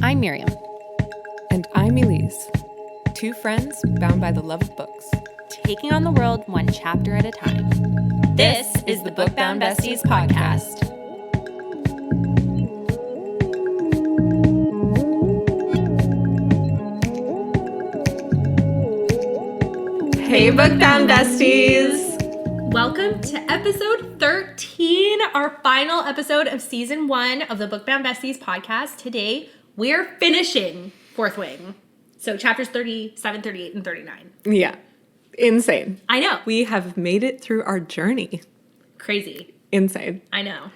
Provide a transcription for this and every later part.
I'm Myriam. And I'm Elyse. Two friends bound by the love of books. Taking on the world one chapter at a time. This is the Book Bound Besties podcast. Hey, Book Bound Besties! Welcome to episode 13, our final episode of season 1 of the Book Bound Besties podcast. Today, we're finishing Fourth Wing. So chapters 37, 38, and 39. Yeah. Insane. I know. We have made it through our journey. Crazy. Insane. I know.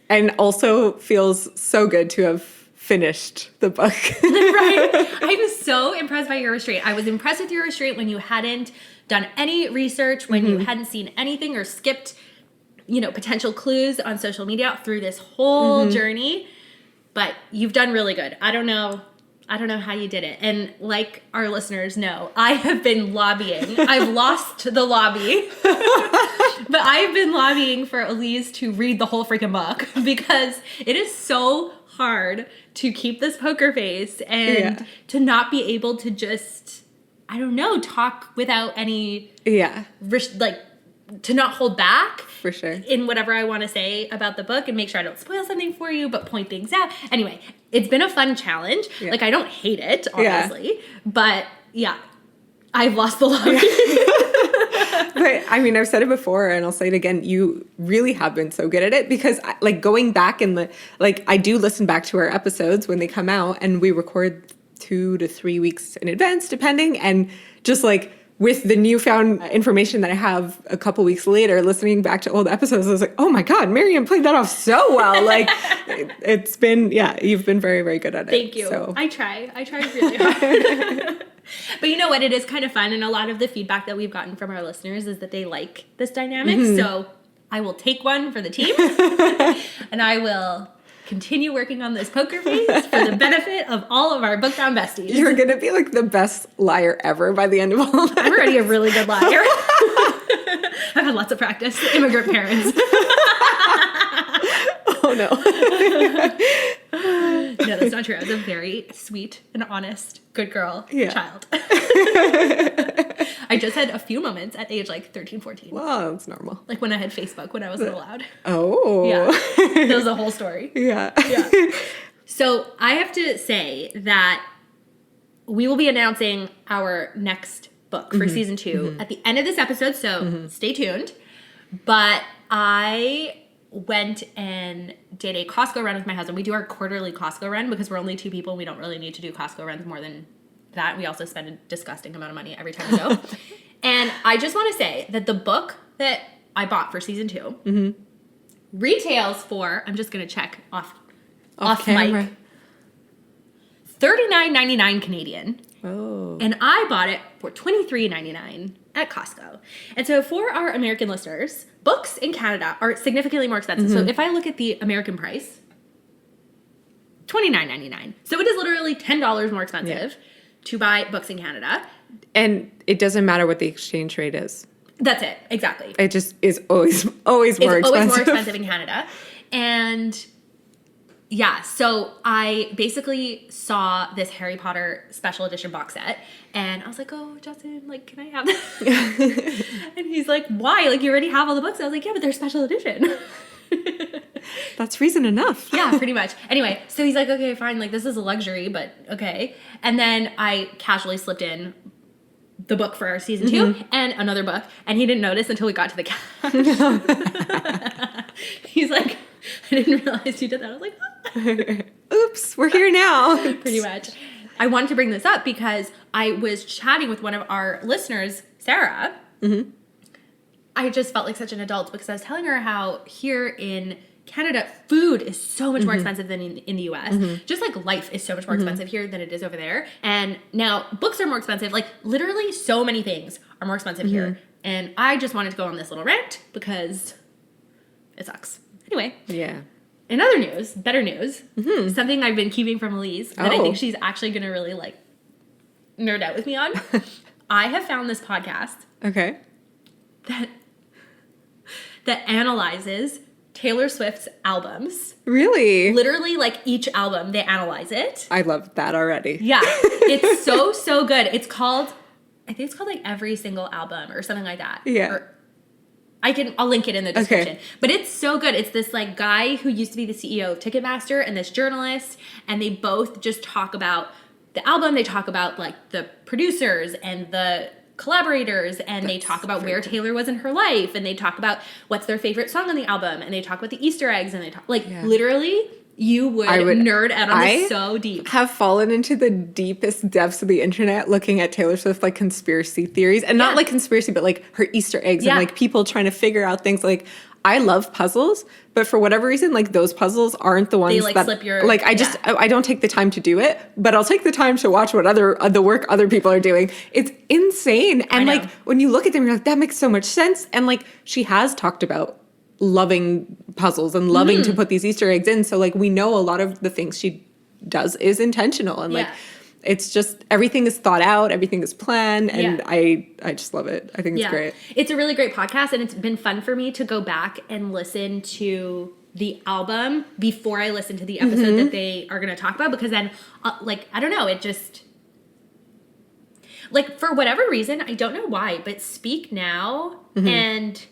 And also feels so good to have finished the book. Right? I'm so impressed by your restraint. I was impressed with your restraint when you hadn't done any research, when you hadn't seen anything or skipped, potential clues on social media through this whole journey. But you've done really good. I don't know how you did it. And like our listeners know, I have been lobbying. I've lost the lobby. But I've been lobbying for Elyse to read the whole freaking book because it is so hard to keep this poker face and to not be able to just, talk without any, to not hold back. For sure. In whatever I want to say about the book and make sure I don't spoil something for you, but point things out. Anyway, it's been a fun challenge. Yeah. I don't hate it, honestly. Yeah. But, I've lost the lobby. But, I've said it before and I'll say it again. You really have been so good at it because, going back and, I do listen back to our episodes when they come out and we record 2 to 3 weeks in advance, depending. And just, with the newfound information that I have a couple weeks later, listening back to old episodes, I was like, oh my God, Myriam played that off so well. It's been, you've been very, very good at it. Thank you. So. I try really hard. But you know what? It is kind of fun. And a lot of the feedback that we've gotten from our listeners is that they like this dynamic. Mm-hmm. So I will take one for the team and I will continue working on this poker face for the benefit of all of our Book Bound Besties. You're going to be the best liar ever by the end of all that. I'm already a really good liar. I've had lots of practice. Immigrant parents. Oh, no. No, that's not true. I was a very sweet and honest, good girl child. I just had a few moments at age 13, 14. Well, that's normal. When I had Facebook when I wasn't allowed. Oh. Yeah. That was a whole story. Yeah. So I have to say that we will be announcing our next book for season 2 at the end of this episode, so stay tuned. But I went and did a Costco run with my husband. We do our quarterly Costco run because we're only 2 people and we don't really need to do Costco runs more than that. We also spend a disgusting amount of money every time we go. And I just want to say that the book that I bought for season 2 retails for, I'm just going to check off camera. mic, $39.99 Canadian. Oh. And I bought it for $23.99 at Costco. And so for our American listeners, books in Canada are significantly more expensive. So if I look at the American price, $29.99. So it is literally $10 more expensive to buy books in Canada. And it doesn't matter what the exchange rate is. That's it. Exactly. It just is always more expensive. It's always more expensive in Canada. And so I basically saw this Harry Potter special edition box set and I was like, oh, Justin, can I have that? And he's like, why? You already have all the books. I was like, yeah, but they're special edition. That's reason enough. Yeah, pretty much. Anyway, so he's like, okay, fine. This is a luxury, but okay. And then I casually slipped in the book for our season 2 and another book. And he didn't notice until we got to the cash. He's like, I didn't realize you did that. I was like, oops, we're here now. Pretty much. I wanted to bring this up because I was chatting with one of our listeners, Sarah. Mm-hmm. I just felt like such an adult because I was telling her how here in Canada, food is so much more expensive than in the U.S. Just life is so much more expensive here than it is over there. And now books are more expensive. Literally so many things are more expensive here. And I just wanted to go on this little rant because it sucks. Anyway. Yeah. In other news, better news, something I've been keeping from Elyse that I think she's actually going to really nerd out with me on. I have found this podcast. Okay. That analyzes Taylor Swift's albums. Really? Literally, like, each album, they analyze it. I love that already. Yeah. It's so, so good. It's called, I think it's called, like, Every Single Album or something like that. Yeah. Or, I'll link it in the description. Okay. But it's so good. It's this, like, guy who used to be the CEO of Ticketmaster and this journalist, and they both just talk about the album. They talk about, like, the producers and the collaborators, and they talk about where Taylor was in her life, and they talk about what's their favorite song on the album, and they talk about the Easter eggs, and they talk, like, literally, you would nerd out on this so deep. Have fallen into the deepest depths of the internet looking at Taylor Swift, like, conspiracy theories, and not like conspiracy, but like her Easter eggs and like people trying to figure out things. Like, I love puzzles, but for whatever reason, like, those puzzles aren't the ones that slip your, like, I don't take the time to do it, but I'll take the time to watch what the work other people are doing. It's insane. And like, when you look at them, you're like, that makes so much sense. And like, she has talked about loving puzzles and loving to put these Easter eggs in. So like, we know a lot of the things she does is intentional, and like, it's just, everything is thought out, everything is planned, and I just love it. I think it's great. It's a really great podcast, and it's been fun for me to go back and listen to the album before I listen to the episode that they are going to talk about, because then, like, I don't know, it just, like, for whatever reason, I don't know why, but Speak Now and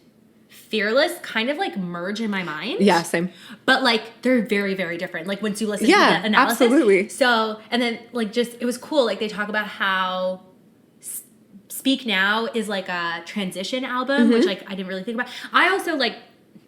Fearless kind of like merge in my mind. Yeah, same. But like, they're very, very different. Like, once you listen to the analysis. Absolutely. So, and then like, just, it was cool. Like, they talk about how Speak Now is like a transition album, which like, I didn't really think about. I also like,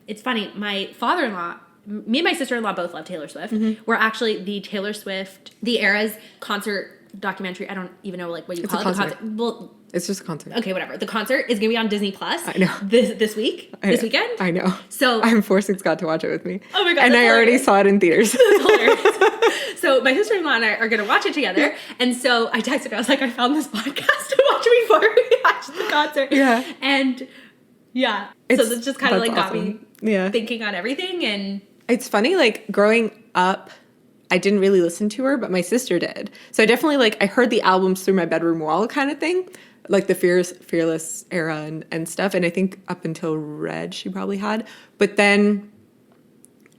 it's funny, my father-in-law, me and my sister-in-law both love Taylor Swift. We're actually the Taylor Swift, the Eras concert documentary. I don't even know like what you call it. Concert. Well, it's just a concert. Okay, whatever. The concert is going to be on Disney Plus. I know. This weekend. I know. So I'm forcing Scott to watch it with me. Oh my God. And I already saw it in theaters. That's hilarious. So my sister-in-law and I are going to watch it together. And so I texted her. I was like, I found this podcast to watch before we watched the concert. Yeah. And yeah. So this just kind of like got me thinking on everything. And it's funny, like, growing up, I didn't really listen to her, but my sister did. So I definitely, like, I heard the albums through my bedroom wall kind of thing, like the Fearless era and stuff. And I think up until Red, she probably had. But then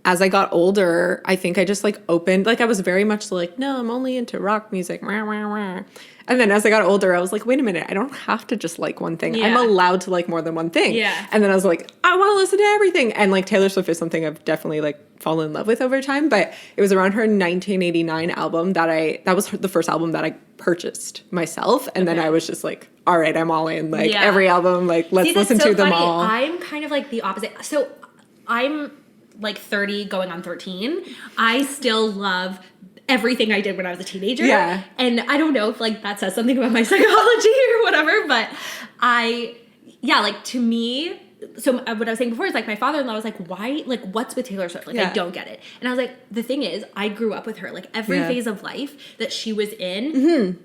as I got older, I think I just, like, opened, like, I was very much like, no, I'm only into rock music. And then as I got older, I was like, wait a minute, I don't have to just like one thing. I'm allowed to like more than one thing. Yeah. And then I was like, I want to listen to everything. And like, Taylor Swift is something I've definitely like fallen in love with over time. But it was around her 1989 album that was the first album that I purchased myself. And then I was just like, all right, I'm all in. Like, every album, like, let's listen to them all. I'm kind of like the opposite. So I'm like 30 going on 13. I still love everything I did when I was a teenager. Yeah. And I don't know if like that says something about my psychology or whatever, but like, to me, so what I was saying before is like, my father-in-law was like, why, like, what's with Taylor Swift? Like, I don't get it. And I was like, the thing is, I grew up with her. Like, every phase of life that she was in,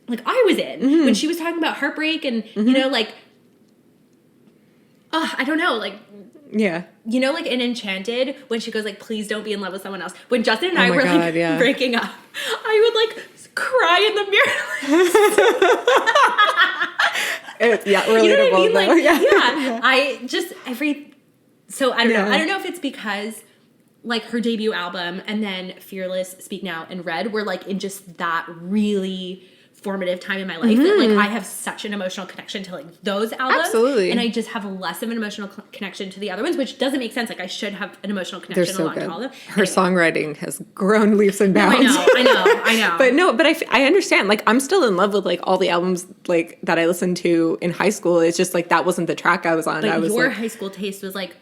like, I was in. When she was talking about heartbreak and, you know, like, I don't know, like, you know, like in Enchanted, when she goes like, please don't be in love with someone else. When Justin and I were like breaking up, I would like cry in the mirror. Relatable. You know what I mean? Though. Like, I just so I don't know. I don't know if it's because like her debut album and then Fearless, Speak Now, and Red were like in just that really formative time in my life that like I have such an emotional connection to like those albums. Absolutely. And I just have less of an emotional connection to the other ones, which doesn't make sense. Like, I should have an emotional connection to all of them. Her songwriting has grown leaps and bounds. I know. But I understand. Like, I'm still in love with like all the albums like that I listened to in high school. It's just like that wasn't the track I was on. But your high school taste was like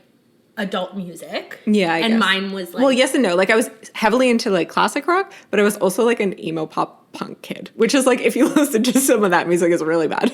adult music. Yeah, I guess. Mine was like... Well, yes and no. Like, I was heavily into like classic rock, but I was also like an emo pop punk kid, which is like, if you listen to some of that music, is really bad.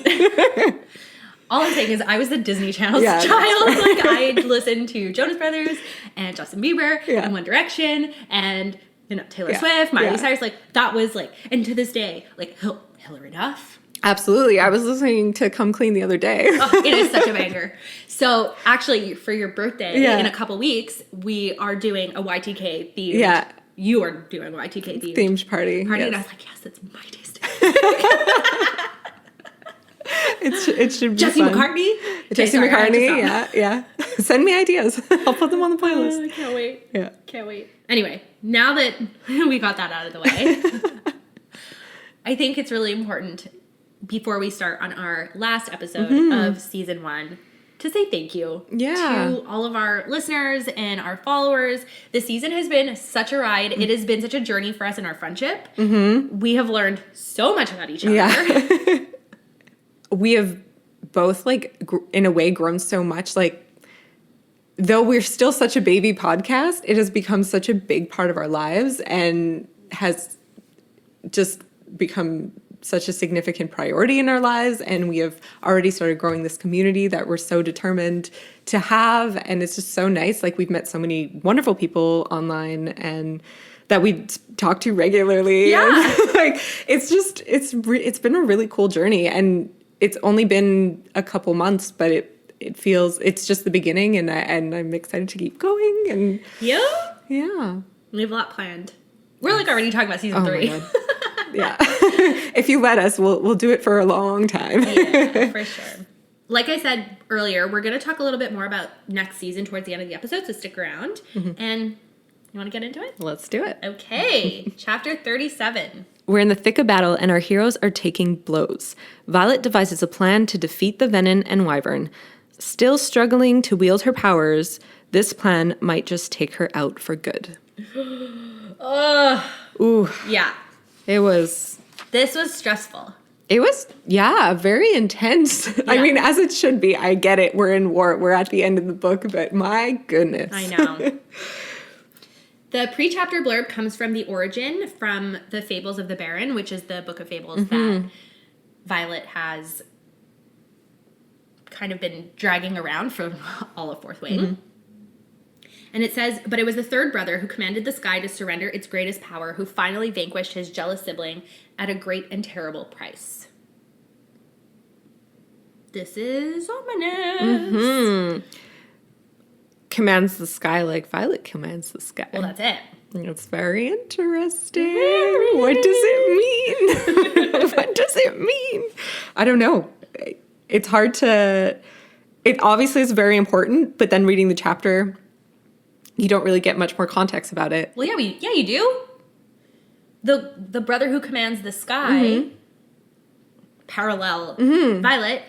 All I'm saying is I was the Disney Channel's child. Like, I listened to Jonas Brothers and Justin Bieber and One Direction and, you know, Taylor Swift, Miley Cyrus. Like, that was like, and to this day, like, Hilary Duff. Absolutely. I was listening to Come Clean the other day. It is such a banger. So actually, for your birthday in a couple weeks, we are doing a Y2K themed. Yeah. You are doing a Y2K themed party. And I was like, yes, that's my taste. It should be Jesse fun. McCartney? Jesse Okay, sorry, I have to McCartney, stop. yeah. Send me ideas. I'll put them on the playlist. I can't wait. Yeah. Can't wait. Anyway, now that we got that out of the way, I think it's really important before we start on our last episode of season 1 to say thank you to all of our listeners and our followers. This season has been such a ride. It has been such a journey for us in our friendship. We have learned so much about each other. Yeah. We have both, like, in a way, grown so much. Like, though we're still such a baby podcast, it has become such a big part of our lives and has just become such a significant priority in our lives. And we have already started growing this community that we're so determined to have. And it's just so nice. Like, we've met so many wonderful people online and that we talk to regularly. Yeah. And, like, it's been a really cool journey. And it's only been a couple months, but it feels, it's just the beginning, and I'm excited to keep going. And Yeah? yeah. We have a lot planned. We're like already talking about season 3. My God. Yeah. If you let us, we'll do it for a long time. Yeah, for sure. Like I said earlier, we're going to talk a little bit more about next season towards the end of the episode, so stick around. And you want to get into it? Let's do it. Okay. Chapter 37. We're in the thick of battle, and our heroes are taking blows. Violet devises a plan to defeat the Venom and Wyvern. Still struggling to wield her powers, this plan might just take her out for good. Ooh. Yeah. It was stressful. It was, yeah, very intense. Yeah. I mean, as it should be. I get it. We're in war. We're at the end of the book, but my goodness. I know. The pre-chapter blurb comes from the origin from the Fables of the Baron, which is the book of fables that Violet has kind of been dragging around for all of Fourth Wing. And it says, but it was the third brother who commanded the sky to surrender its greatest power, who finally vanquished his jealous sibling at a great and terrible price. This is ominous. Commands the sky like Violet commands the sky. Well, that's it. It's very interesting. What does it mean? What does it mean? I don't know. It's hard to... It obviously is very important, but then reading the chapter, you don't really get much more context about it. Well, yeah, you do. The brother who commands the sky, parallel Violet,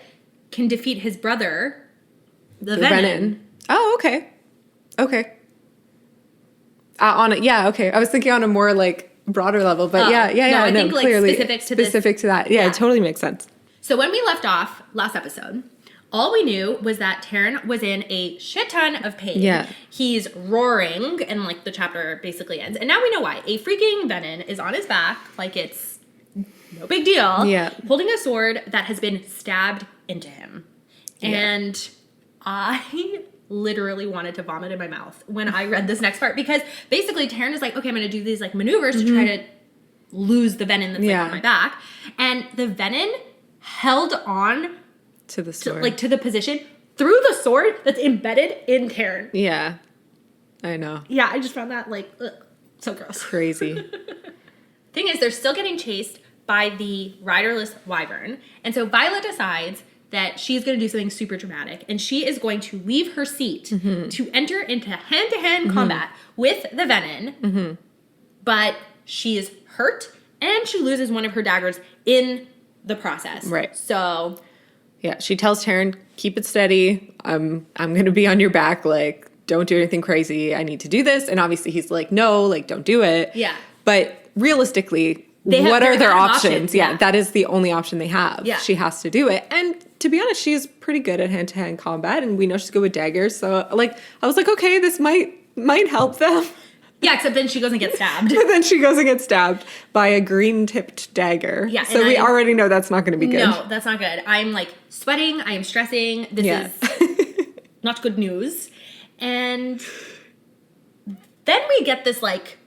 can defeat his brother, the Venom. Oh, okay. Okay. Okay. I was thinking on a more, like, broader level, but yeah. No, I think, clearly specific to that. Yeah, it totally makes sense. So when we left off last episode, all we knew was that Taryn was in a shit ton of pain. Yeah. He's roaring, and, like, the chapter basically ends. And now we know why. A freaking Venom is on his back, like it's no big deal. Yeah. Holding a sword that has been stabbed into him. Yeah. And I literally wanted to vomit in my mouth when I read this next part, because basically Taryn is like, okay, I'm going to do these, like, maneuvers to try to lose the Venom that's like, on my back. And the Venom held on to the sword. To the position through the sword that's embedded in Taryn. Yeah. I know. Yeah, I just found that, like, ugh, so gross. Crazy. Thing is, they're still getting chased by the riderless Wyvern. And so Violet decides that she's going to do something super dramatic, and she is going to leave her seat to enter into hand-to-hand combat with the Venom. But she is hurt, and she loses one of her daggers in the process. Right. So... yeah, she tells Taryn, keep it steady. I'm going to be on your back. Like, don't do anything crazy. I need to do this. And obviously he's like, no, like, don't do it. Yeah. But realistically, what are their options? Yeah, that is the only option they have. Yeah. She has to do it. And to be honest, she's pretty good at hand-to-hand combat, and we know she's good with daggers. So, like, I was like, okay, this might help them. Yeah, except then she goes and gets stabbed. But then she goes and gets stabbed by a green-tipped dagger. Yeah. So we already know that's not going to be good. No, that's not good. I'm, like, sweating. I am stressing. This is not good news. And then we get this, like,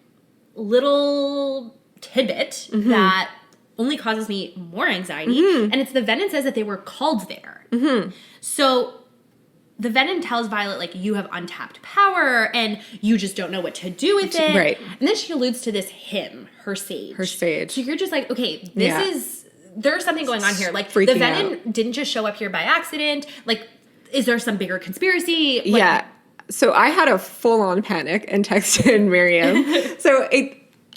little tidbit that only causes me more anxiety. And it's the Venom says that they were called there. So... the Venom tells Violet, like, you have untapped power, and you just don't know what to do with it. Right. And then she alludes to this hymn, her sage. Her sage. So you're just like, okay, this there's something going on here. Like, the Freaking venom didn't just show up here by accident. Like, is there some bigger conspiracy? Like, yeah. So I had a full-on panic and texted Myriam. So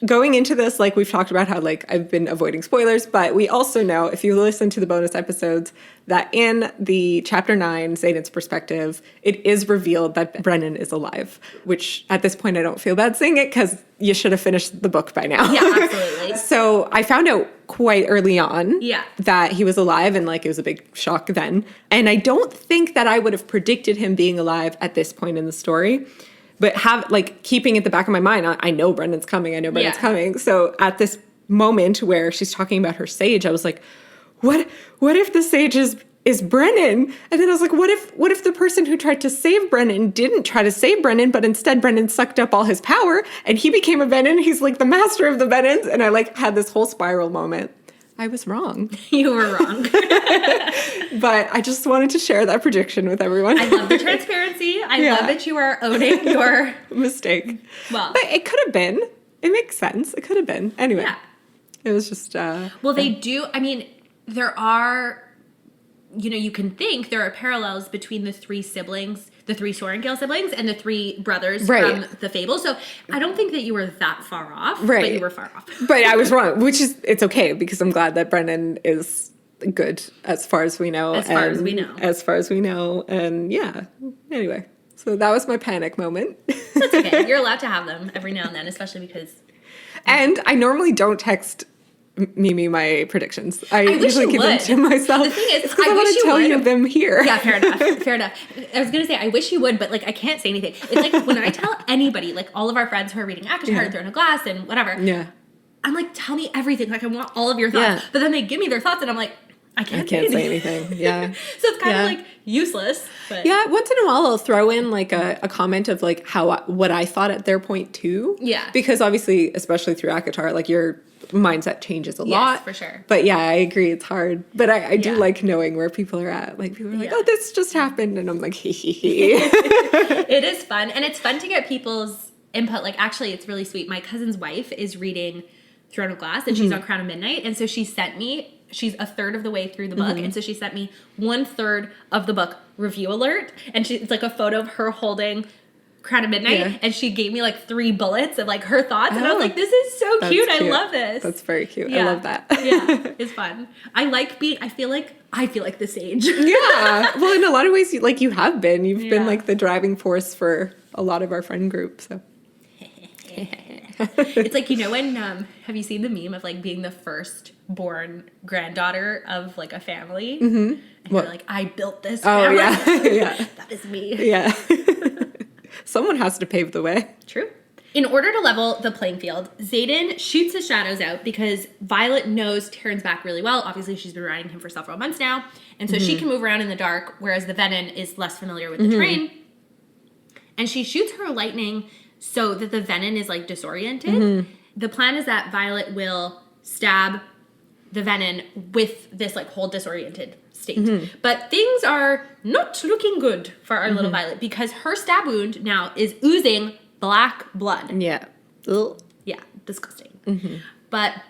going into this, like, we've talked about how, like, I've been avoiding spoilers, but we also know, if you listen to the bonus episodes, that in the chapter 9, Xaden's perspective, it is revealed that Brennan is alive, which at this point I don't feel bad saying it because you should have finished the book by now. Yeah, absolutely. So I found out quite early on that he was alive, and, like, it was a big shock then. And I don't think that I would have predicted him being alive at this point in the story. But keeping at the back of my mind, I know Brennan's coming. I know Brennan's coming. So at this moment where she's talking about her sage, I was like, what if the sage is Brennan? And then I was like, what if the person who tried to save Brennan didn't try to save Brennan, but instead Brennan sucked up all his power and he became a Venom? He's like the master of the Venoms. And I, like, had this whole spiral moment. I was wrong. You were wrong. But I just wanted to share that prediction with everyone. I love the transparency. I love that you are owning your mistake. Well, but it could have been. It makes sense. It could have been. Anyway. Yeah. It was just well, they do. I mean, there are, you can think there are parallels between the three siblings, the three Sorrengail siblings, and the three brothers from the fable. So I don't think that you were that far off, but you were far off. But I was wrong, it's okay, because I'm glad that Brennan is good as far as we know. As far as we know. And yeah, anyway. So that was my panic moment. That's okay. You're allowed to have them every now and then, especially because... And I normally don't text Mimi my predictions. I usually keep them to myself. The thing is, I want to tell you them here. Yeah, fair enough. I was gonna say I wish you would, but, like, I can't say anything. It's like when I tell anybody, like all of our friends who are reading Akatar and Throne of Glass and whatever. Yeah. I'm like, tell me everything. Like, I want all of your thoughts. Yeah. But then they give me their thoughts, and I'm like, I can't say anything. Yeah. So it's kind of like useless. But. Yeah. Once in a while, I'll throw in like a comment of like what I thought at their point too. Yeah. Because obviously, especially through Akatar, like your mindset changes a lot. Yes, for sure. But yeah, I agree. It's hard. But I do like knowing where people are at. Like people are like, oh, this just happened. And I'm like, hee hee hee. It is fun. And it's fun to get people's input. Like, actually, it's really sweet. My cousin's wife is reading Throne of Glass, and she's on Crown of Midnight. And so she sent me, she's a third of the way through the book, and so she sent me 1/3 of the book review alert, and it's like a photo of her holding Crown of Midnight, and she gave me like 3 bullets of like her thoughts, and I was like, this is so cute. I love this. That's very cute. I love that. Yeah, it's fun. I feel like the sage. Yeah. Well, in a lot of ways, you have been. You've been like the driving force for a lot of our friend group, so. It's like, when have you seen the meme of like being the first born granddaughter of like a family, and you're like, I built this family. Yeah. That is me. Yeah. Someone has to pave the way. True. In order to level the playing field, Xaden shoots his shadows out because Violet knows Terran's back really well. Obviously, she's been riding him for several months now, and so she can move around in the dark, whereas the Venom is less familiar with the terrain. And she shoots her lightning so that the Venom is like disoriented. The plan is that Violet will stab the Venom with this like whole disoriented state. But things are not looking good for our little Violet, because her stab wound now is oozing black blood. Yeah. Ugh. Yeah, disgusting. But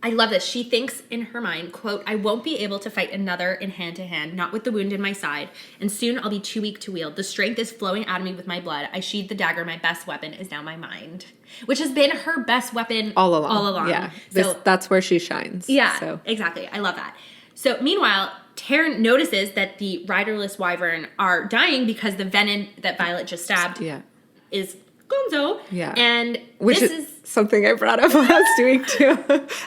I love this. She thinks in her mind, quote, I won't be able to fight another in hand-to-hand, not with the wound in my side, and soon I'll be too weak to wield. The strength is flowing out of me with my blood. I sheathed the dagger. My best weapon is now my mind. Which has been her best weapon all along. Yeah, so, that's where she shines. Yeah, so. Exactly. I love that. So meanwhile, Terran notices that the riderless wyvern are dying because the venom that Violet just stabbed is gonzo. Yeah. And which this is something I brought up last week too.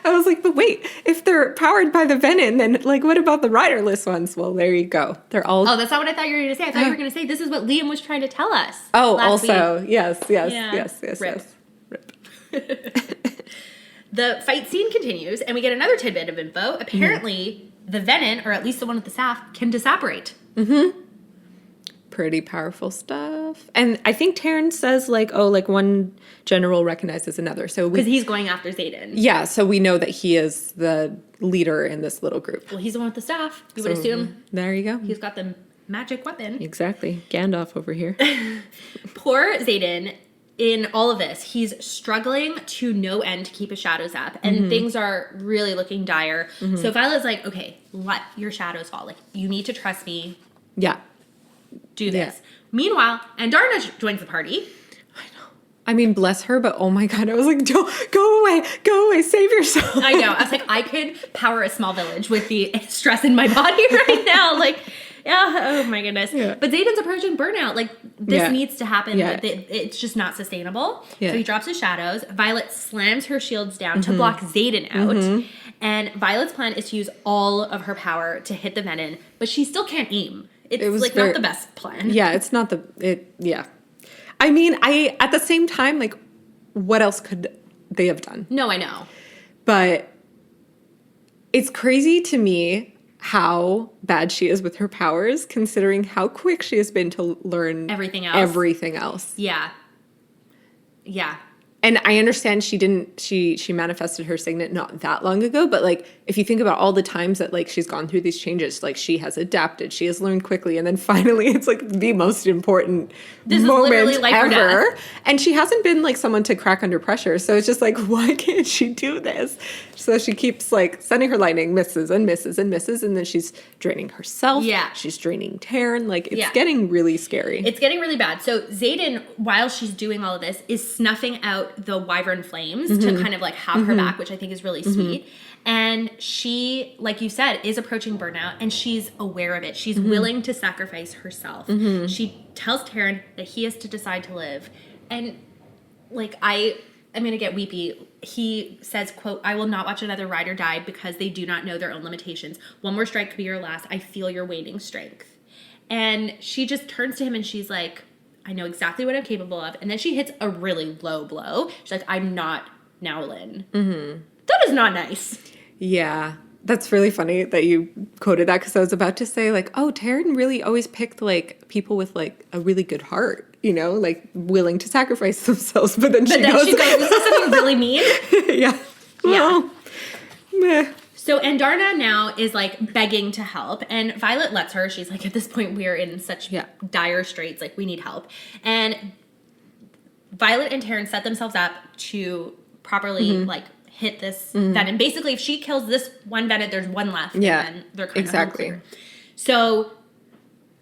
I was like, but wait, if they're powered by the venom, then like what about the riderless ones? Well, there you go. They're all... Oh, that's not what I thought you were going to say. I thought you were going to say this is what Liam was trying to tell us. Oh, also, week. Yes. Rip. The fight scene continues, and we get another tidbit of info. Apparently, the venom, or at least the one with the staff, can disapparate. Pretty powerful stuff. And I think Terran says like, oh, like one general recognizes another. So because he's going after Xaden. Yeah, so we know that he is the leader in this little group. Well, he's the one with the staff. You would assume. There you go. He's got the magic weapon. Exactly. Gandalf over here. Poor Xaden in all of this, he's struggling to no end to keep his shadows up, and things are really looking dire. So Violet's like, okay, let your shadows fall. Like, you need to trust me. Yeah. Do this. Meanwhile, Andarna joins the party. I mean, bless her, but oh my God, I was like, don't, go away, save yourself. I know. I was like, I could power a small village with the stress in my body right now. Like, yeah, oh my goodness. Yeah. But Xaden's approaching burnout. Like, this needs to happen. Yeah. It's just not sustainable. Yeah. So he drops his shadows. Violet slams her shields down to block Xaden out. And Violet's plan is to use all of her power to hit the venom, but she still can't aim. It's like not the best plan. Yeah, it's not yeah. I mean, at the same time, like, what else could they have done? No, I know. But it's crazy to me how bad she is with her powers, considering how quick she has been to learn everything else. Yeah. Yeah. And I understand she manifested her signet not that long ago, but like if you think about all the times that like she's gone through these changes, like she has adapted, she has learned quickly, and then finally it's like the most important moment ever. And she hasn't been like someone to crack under pressure. So it's just like, why can't she do this? So she keeps like sending her lightning, misses and misses and misses, and then she's draining herself. Yeah. She's draining Taryn. Like it's getting really scary. It's getting really bad. So Xaden, while she's doing all of this, is snuffing out the wyvern flames to kind of like have her back, which I think is really sweet. And she, like you said, is approaching burnout, and she's aware of it. She's willing to sacrifice herself. She tells Taryn that he has to decide to live. And like, I'm going to get weepy. He says, quote, "I will not watch another rider die because they do not know their own limitations. One more strike could be your last. I feel your waning strength." And she just turns to him and she's like, "I know exactly what I'm capable of." And then she hits a really low blow. She's like, "I'm not Nowlin." That is not nice. Yeah. That's really funny that you quoted that, because I was about to say, like, oh, Taryn really always picked, like, people with, like, a really good heart, you know, like, willing to sacrifice themselves. But then she goes, "This is something really mean?" Yeah. Well, meh. So Andarna now is, like, begging to help, and Violet lets her. She's like, at this point, we're in such dire straits, like, we need help. And Violet and Taryn set themselves up to properly, like, hit this venom. Basically, if she kills this one venom, there's one left. Yeah, and then they're kind of clear. So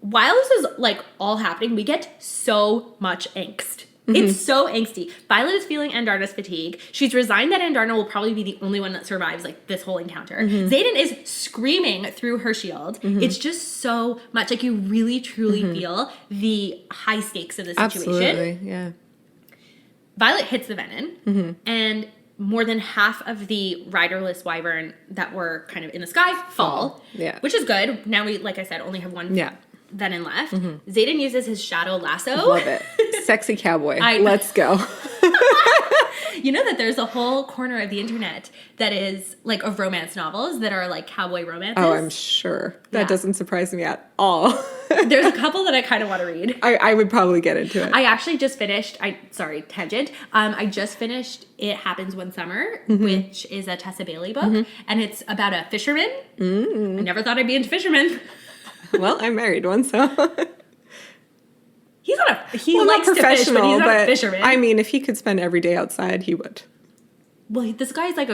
while this is, like, all happening, we get so much angst. It's so angsty. Violet is feeling Andarna's fatigue. She's resigned that Andarna will probably be the only one that survives, like, this whole encounter. Xaden is screaming through her shield. It's just so much. Like, you really, truly feel the high stakes of the situation. Absolutely, yeah. Violet hits the venom, and more than half of the riderless wyvern that were kind of in the sky fall. Yeah. Which is good. Now we, like I said, only have one venom left. Xaden uses his shadow lasso. Love it. Sexy cowboy. Let's go. You know that there's a whole corner of the internet that is like of romance novels that are like cowboy romances? Oh, I'm sure. That doesn't surprise me at all. There's a couple that I kind of want to read. I would probably get into it. I actually just finished, tangent. I just finished It Happens One Summer, which is a Tessa Bailey book, and it's about a fisherman. I never thought I'd be into fishermen. Well, I married one, so... He likes to fish, but he's not a fisherman. I mean, if he could spend every day outside, he would. Well, this guy's like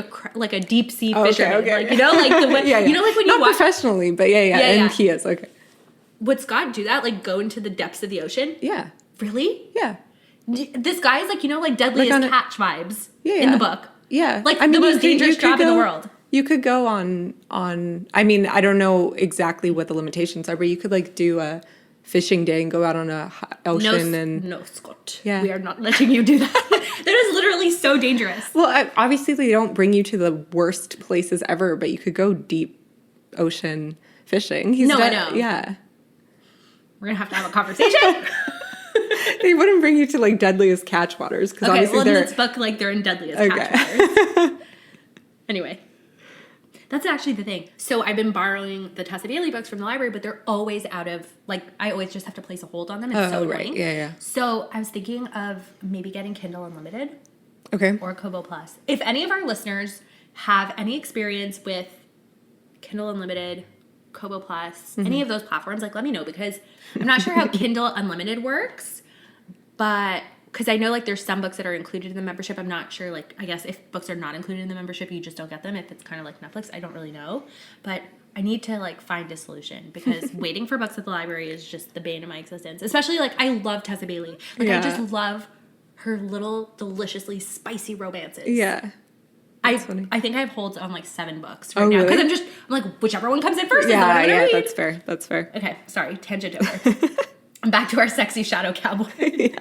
a deep sea fisherman. Okay. Like, you know, like the way, you know, like when you not professionally, but and he is okay. Would Scott do that? Like go into the depths of the ocean? Yeah. Really? Yeah. This guy's like, you know, like Deadliest Catch vibes in the book. Yeah. Like the most dangerous job in the world. You could go on. I mean, I don't know exactly what the limitations are, but you could like do a fishing day and go out on a ocean No, Scott. Yeah. We are not letting you do that. That is literally so dangerous. Well, obviously they don't bring you to the worst places ever, but you could go deep ocean fishing. I know. Yeah. We're going to have a conversation. They wouldn't bring you to like Deadliest Catch waters because obviously in this book, like they're in Deadliest Catch waters. Anyway. That's actually the thing. So I've been borrowing the Tessa Bailey books from the library, but they're always out of, like, I always just have to place a hold on them. It's so annoying. Yeah. So I was thinking of maybe getting Kindle Unlimited. Okay. Or Kobo Plus. If any of our listeners have any experience with Kindle Unlimited, Kobo Plus, any of those platforms, like, let me know, because I'm not sure how Kindle Unlimited works, but because I know like there's some books that are included in the membership. I'm not sure, like, I guess if books are not included in the membership, you just don't get them. If it's kind of like Netflix, I don't really know. But I need to like find a solution because waiting for books at the library is just the bane of my existence. Especially like I love Tessa Bailey. Like I just love her little deliciously spicy romances. Yeah. I think I have holds on like 7 books right now. Because really? I'm like, whichever one comes in first is the one I'm gonna read. That's fair. That's fair. Okay, sorry, tangent over. Back to our sexy shadow cowboy.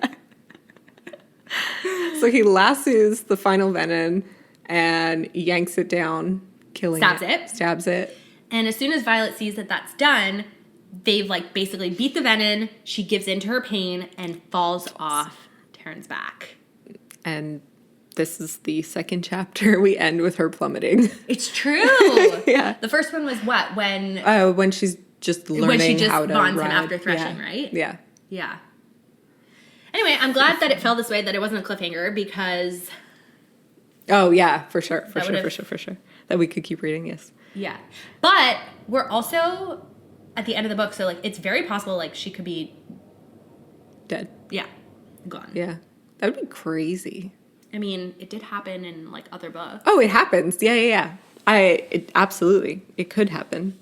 So he lassos the final venom and yanks it down, killing it. Stabs it. And as soon as Violet sees that that's done, they've like basically beat the venom. She gives in to her pain and falls off Taryn's back. And this is the second chapter. We end with her plummeting. It's true. Yeah. The first one was what? When she's just learning how to bonds ride. him after threshing, right? Yeah. Yeah. Anyway, I'm glad that it fell this way, that it wasn't a cliffhanger, because... Oh, yeah, for sure. That we could keep reading, yes. Yeah. But we're also at the end of the book, so, like, it's very possible, like, she could be... Dead. Yeah. Gone. Yeah. That would be crazy. I mean, it did happen in, like, other books. Oh, it happens. Yeah. Absolutely. It could happen.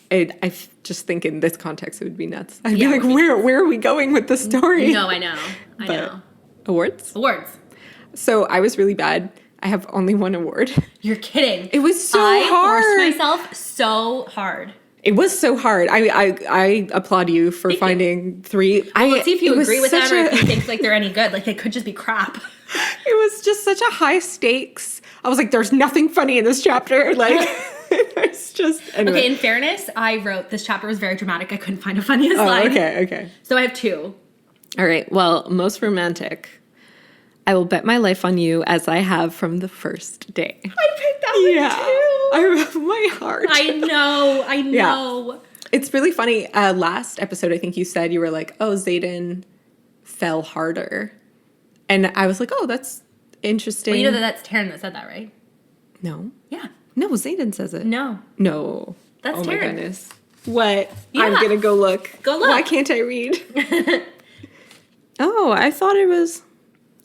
I just think in this context it would be nuts. I'd be like, where are we going with the story? No, I know. I know. Awards? Awards. So I was really bad. I have only one award. You're kidding. It was so hard. I forced myself so hard. It was so hard. I applaud you for finding 3. Well, let's see if you agree with them or if you think like they're any good. Like they could just be crap. It was just such a high stakes. I was like, there's nothing funny in this chapter. Like, it's just... Anyway. Okay, in fairness, I wrote this chapter was very dramatic. I couldn't find a funniest line. Okay. So I have 2. All right. Well, most romantic. I will bet my life on you as I have from the first day. I picked that one too. I have my heart. I know. Yeah. It's really funny. Last episode, I think you said you were like, oh, Xaden fell harder. And I was like, oh, that's interesting. Well, you know that's Taryn that said that, right? No. Yeah. No, Xaden says it. No. That's Taryn. My goodness. What? Yeah. I'm going to go look. Go look. Why can't I read? Oh, I thought it was...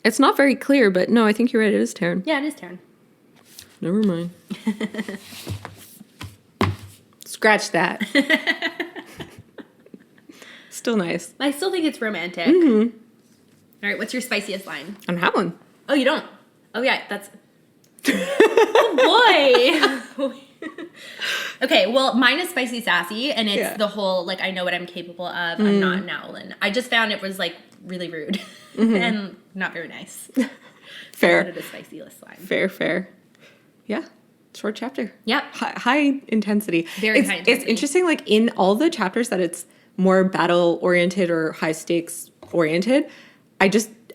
It's not very clear, but no, I think you're right. It is Taryn. Yeah, it is Taryn. Never mind. Scratch that. Still nice. I still think it's romantic. Mm-hmm. All right, what's your spiciest line? I don't have one. Oh, you don't? Oh, yeah, that's... Oh, boy. Okay, well, mine is spicy sassy, and it's the whole, like, I know what I'm capable of. I'm not an Owlin. I just found it was, like, really rude and not very nice. Fair. I put it a spicy list line. Fair. Yeah. Short chapter. Yep. High intensity. Very high intensity. It's interesting, like, in all the chapters that it's more battle-oriented or high-stakes-oriented,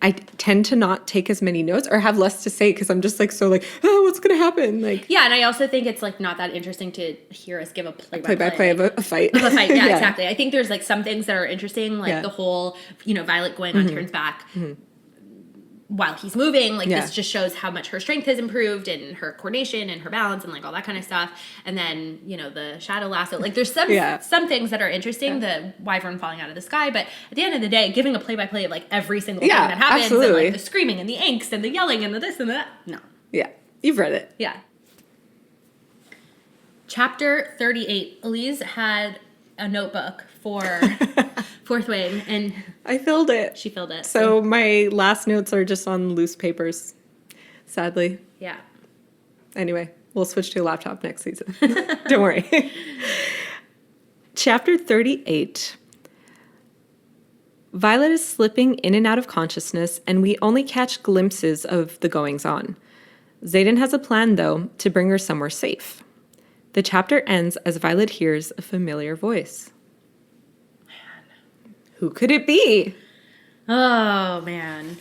I tend to not take as many notes or have less to say because I'm just like, so like, oh, what's going to happen? Like, yeah, and I also think it's like not that interesting to hear us give a play-by-play of a fight. Of a fight, yeah, exactly. I think there's like some things that are interesting, like the whole, Violet going on Taryn's back while he's moving. Like this just shows how much her strength has improved and her coordination and her balance and like all that kind of stuff. And then, the shadow lasso. Like there's some things that are interesting, the wyvern falling out of the sky. But at the end of the day, giving a play-by-play of like every single thing that happens absolutely. and like the screaming and the angst and the yelling and the this and that. No. Yeah. You've read it. Yeah. Chapter 38. Elyse had a notebook for Fourth Wing, and I filled it. She filled it. So my last notes are just on loose papers, sadly. Yeah. Anyway, we'll switch to a laptop next season. Don't worry. Chapter 38. Violet is slipping in and out of consciousness, and we only catch glimpses of the goings-on. Xaden has a plan, though, to bring her somewhere safe. The chapter ends as Violet hears a familiar voice. Man. Who could it be? Oh, man.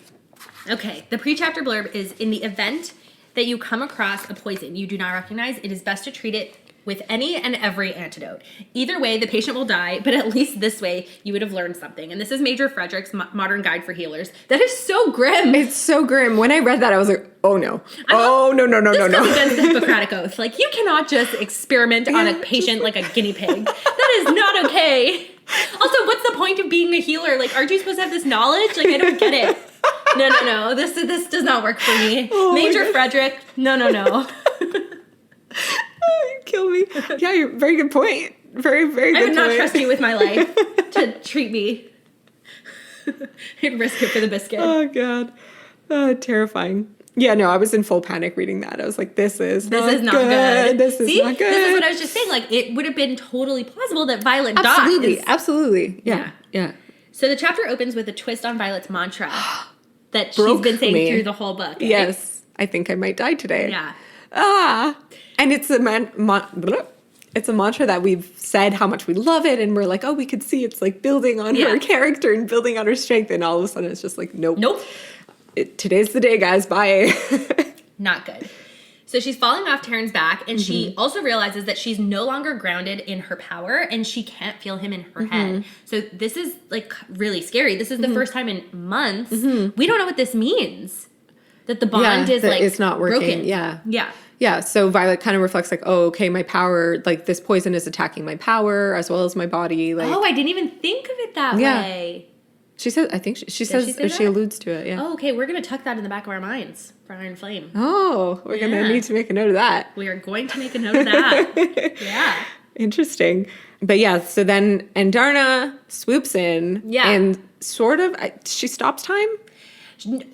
Okay, the pre-chapter blurb is, in the event that you come across a poison you do not recognize, it is best to treat it with any and every antidote. Either way, the patient will die, but at least this way, you would have learned something. And this is Major Frederick's Modern Guide for Healers. That is so grim. It's so grim. When I read that, I was like, oh no. No. This goes against the Hippocratic Oath. Like, you cannot just experiment on a patient like a guinea pig. That is not okay. Also, what's the point of being a healer? Like, aren't you supposed to have this knowledge? Like, I don't get it. No. This does not work for me. Oh Major Frederick. No. Oh, you kill me. Yeah, you're very good point. Very, very good I would not point. trust you with my life to treat me. I'd risk it for the biscuit. Oh, God. Oh, terrifying. Yeah, no, I was in full panic reading that. I was like, this is not good. This is See? not good. This is what I was just saying. Like, it would have been totally plausible that Violet dies. Absolutely. Yeah. So the chapter opens with a twist on Violet's mantra that Broke she's been saying me. through the whole book. Eh? Yes. I think I might die today. Yeah. And it's a it's a mantra that we've said how much we love it, and we're like, oh, we could see it's like building on her character and building on her strength, and all of a sudden it's just like, nope. Today's the day, guys. Bye. Not good. So she's falling off Taryn's back, and she also realizes that she's no longer grounded in her power, and she can't feel him in her head. So this is like really scary. This is the first time in months. We don't know what this means. That the bond is like it's not working. Broken. Yeah. Yeah, so Violet kind of reflects like, oh, okay, my power, like this poison is attacking my power as well as my body. Like, oh, I didn't even think of it that way. She says, I think she says, she alludes to it, yeah. Oh, okay, we're going to tuck that in the back of our minds for Iron Flame. Oh, we're going to need to make a note of that. We are going to make a note of that. Yeah. Interesting. But yeah, so then Andarna swoops in and sort of, she stops time?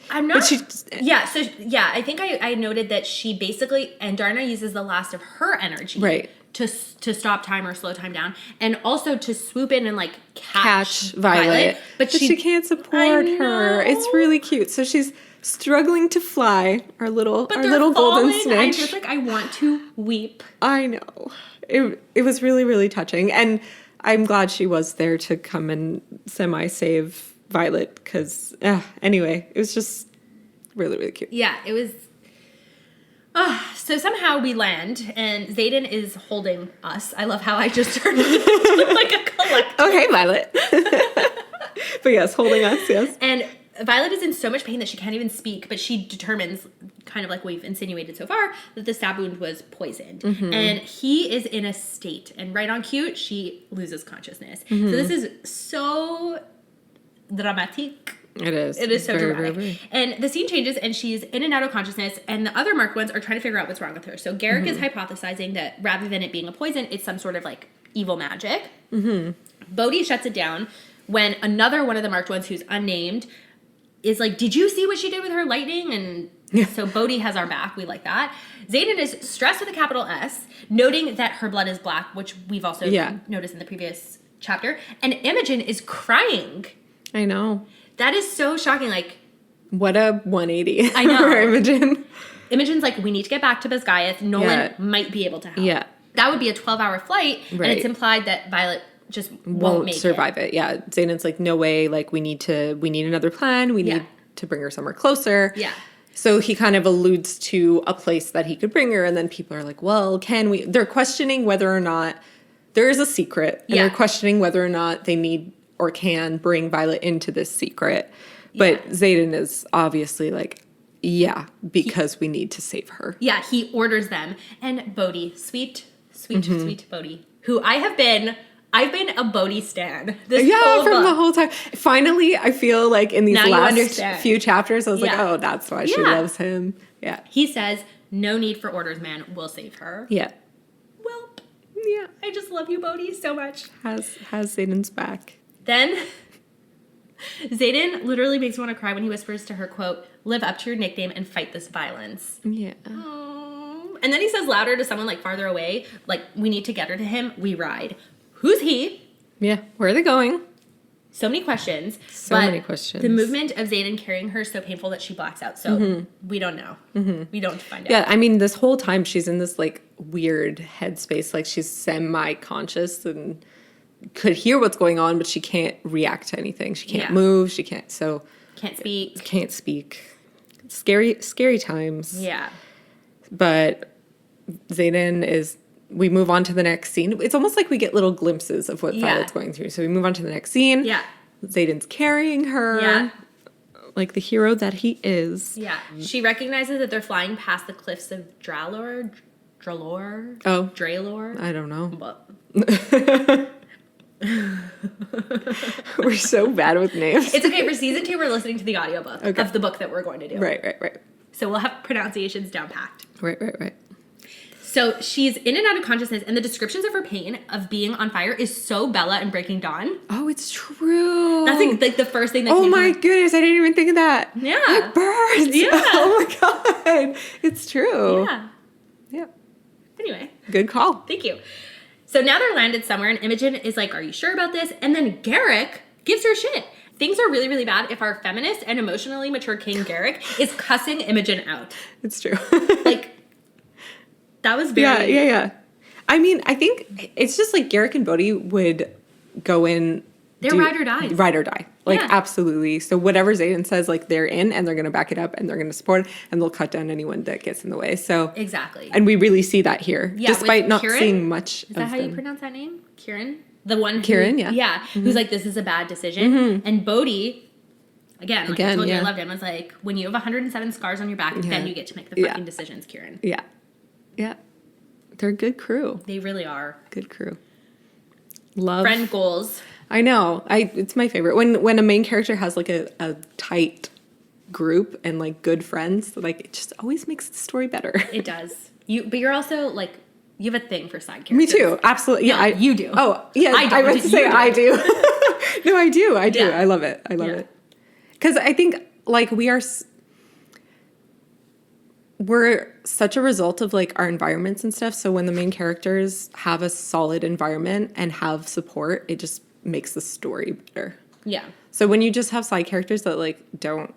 I'm not. I think I noted that she basically, Andarna uses the last of her energy. To stop time or slow time down, and also to swoop in and like catch Violet. But she can't support her. It's really cute. So she's struggling to fly. Our little golden snitch. I just like I want to weep. I know. It was really, really touching, and I'm glad she was there to come and semi-save Violet. Because anyway, it was just really, really cute. Yeah, it was. So somehow we land, and Xaden is holding us. I love how I just turned into like a collector. Okay, Violet. But yes, holding us, yes. And Violet is in so much pain that she can't even speak, but she determines, kind of like we've insinuated so far, that the stab wound was poisoned. And he is in a state, and right on cue, she loses consciousness. So this is so dramatic. It is. It is so very, dramatic. very. And the scene changes, and she's in and out of consciousness, and the other marked ones are trying to figure out what's wrong with her. So Garrick is hypothesizing that rather than it being a poison, it's some sort of like evil magic. Bodhi shuts it down when another one of the marked ones, who's unnamed, is like, did you see what she did with her lightning? And so Bodhi has our back. We like that. Xaden is stressed with a capital S, noting that her blood is black, which we've also noticed in the previous chapter. And Imogen is crying. I know. That is so shocking. Like, what a 180. I know. For Imogen. Imogen's like, we need to get back to Bisgayeth. Nolan might be able to help. Yeah. That would be a 12-hour flight, and it's implied that Violet just won't survive it. Yeah. Xanon's like, no way. Like, we need another plan. We need to bring her somewhere closer. Yeah. So he kind of alludes to a place that he could bring her, and then people are like, well, can we? They're questioning whether or not there is a secret, and they're questioning whether or not they need or can bring Violet into this secret. But Xaden is obviously like, because we need to save her. Yeah, he orders them. And Bodhi, sweet Bodhi, who I've been a Bodhi stan this whole from book. The whole time. Finally, I feel like in these last few chapters, I was like, oh, that's why she loves him. Yeah. He says, no need for orders, man. We'll save her. Yeah. Welp. Yeah. I just love you, Bodhi, so much. Has Xaden's back. Then Xaden literally makes me want to cry when he whispers to her, quote, live up to your nickname and fight this violence. Yeah. Aww. And then he says louder to someone like farther away, like, we need to get her to him. We ride. Who's he? Yeah. Where are they going? So many questions. So many questions. The movement of Xaden carrying her is so painful that she blacks out. So we don't know. We don't find out. Yeah, I mean, this whole time she's in this like weird headspace. Like she's semi-conscious and could hear what's going on, but she can't react to anything. She can't move. She can't. So can't speak. Can't speak. Scary times. Yeah. But Xaden is. We move on to the next scene. It's almost like we get little glimpses of what Violet's going through. So we move on to the next scene. Yeah. Xaden's carrying her. Yeah. Like the hero that he is. Yeah. She recognizes that they're flying past the cliffs of Dralor. Oh. Dralor? I don't know. But. We're so bad with names. It's okay. For season 2, we're listening to the audiobook of the book that we're going to do. Right. So we'll have pronunciations down packed. Right. So she's in and out of consciousness, and the descriptions of her pain of being on fire is so Bella in Breaking Dawn. Oh, it's true. That's like the first thing that Oh came my to goodness, I didn't even think of that. Yeah. It burns. Yeah. Oh my God. It's true. Yeah. Anyway. Good call. Thank you. So now they're landed somewhere, and Imogen is like, are you sure about this? And then Garrick gives her shit. Things are really, really bad if our feminist and emotionally mature King Garrick is cussing Imogen out. It's true. Like, that was very... Yeah. I mean, I think it's just like Garrick and Bodhi would go in... They're ride or die. Ride or die. Like, Yeah. absolutely. So whatever Xaden says, like, they're in, and they're going to back it up, and they're going to support it, and they'll cut down anyone that gets in the way. So... Exactly. And we really see that here, Yeah, despite not Kieran? seeing much Is of that how them. you pronounce that name? Kieran? The one who... Kieran, yeah. Yeah, who's like, this is a bad decision. And Bodhi... Again, like I told you I loved him. I was like, when you have 107 scars on your back, then you get to make the fucking decisions, Kieran. Yeah. They're a good crew. They really are. Good crew. Love. Friend goals. I know. It's my favorite. When a main character has like a tight group and like good friends, like it just always makes the story better. It does. But you're also like, you have a thing for side characters. Me too. Absolutely. Yeah. No, you do. Oh, yeah. I meant to say I do. No, I do. Yeah. I love it. I love it. Because I think like we're such a result of like our environments and stuff. So when the main characters have a solid environment and have support, it just makes the story better. Yeah. So when you just have side characters that like don't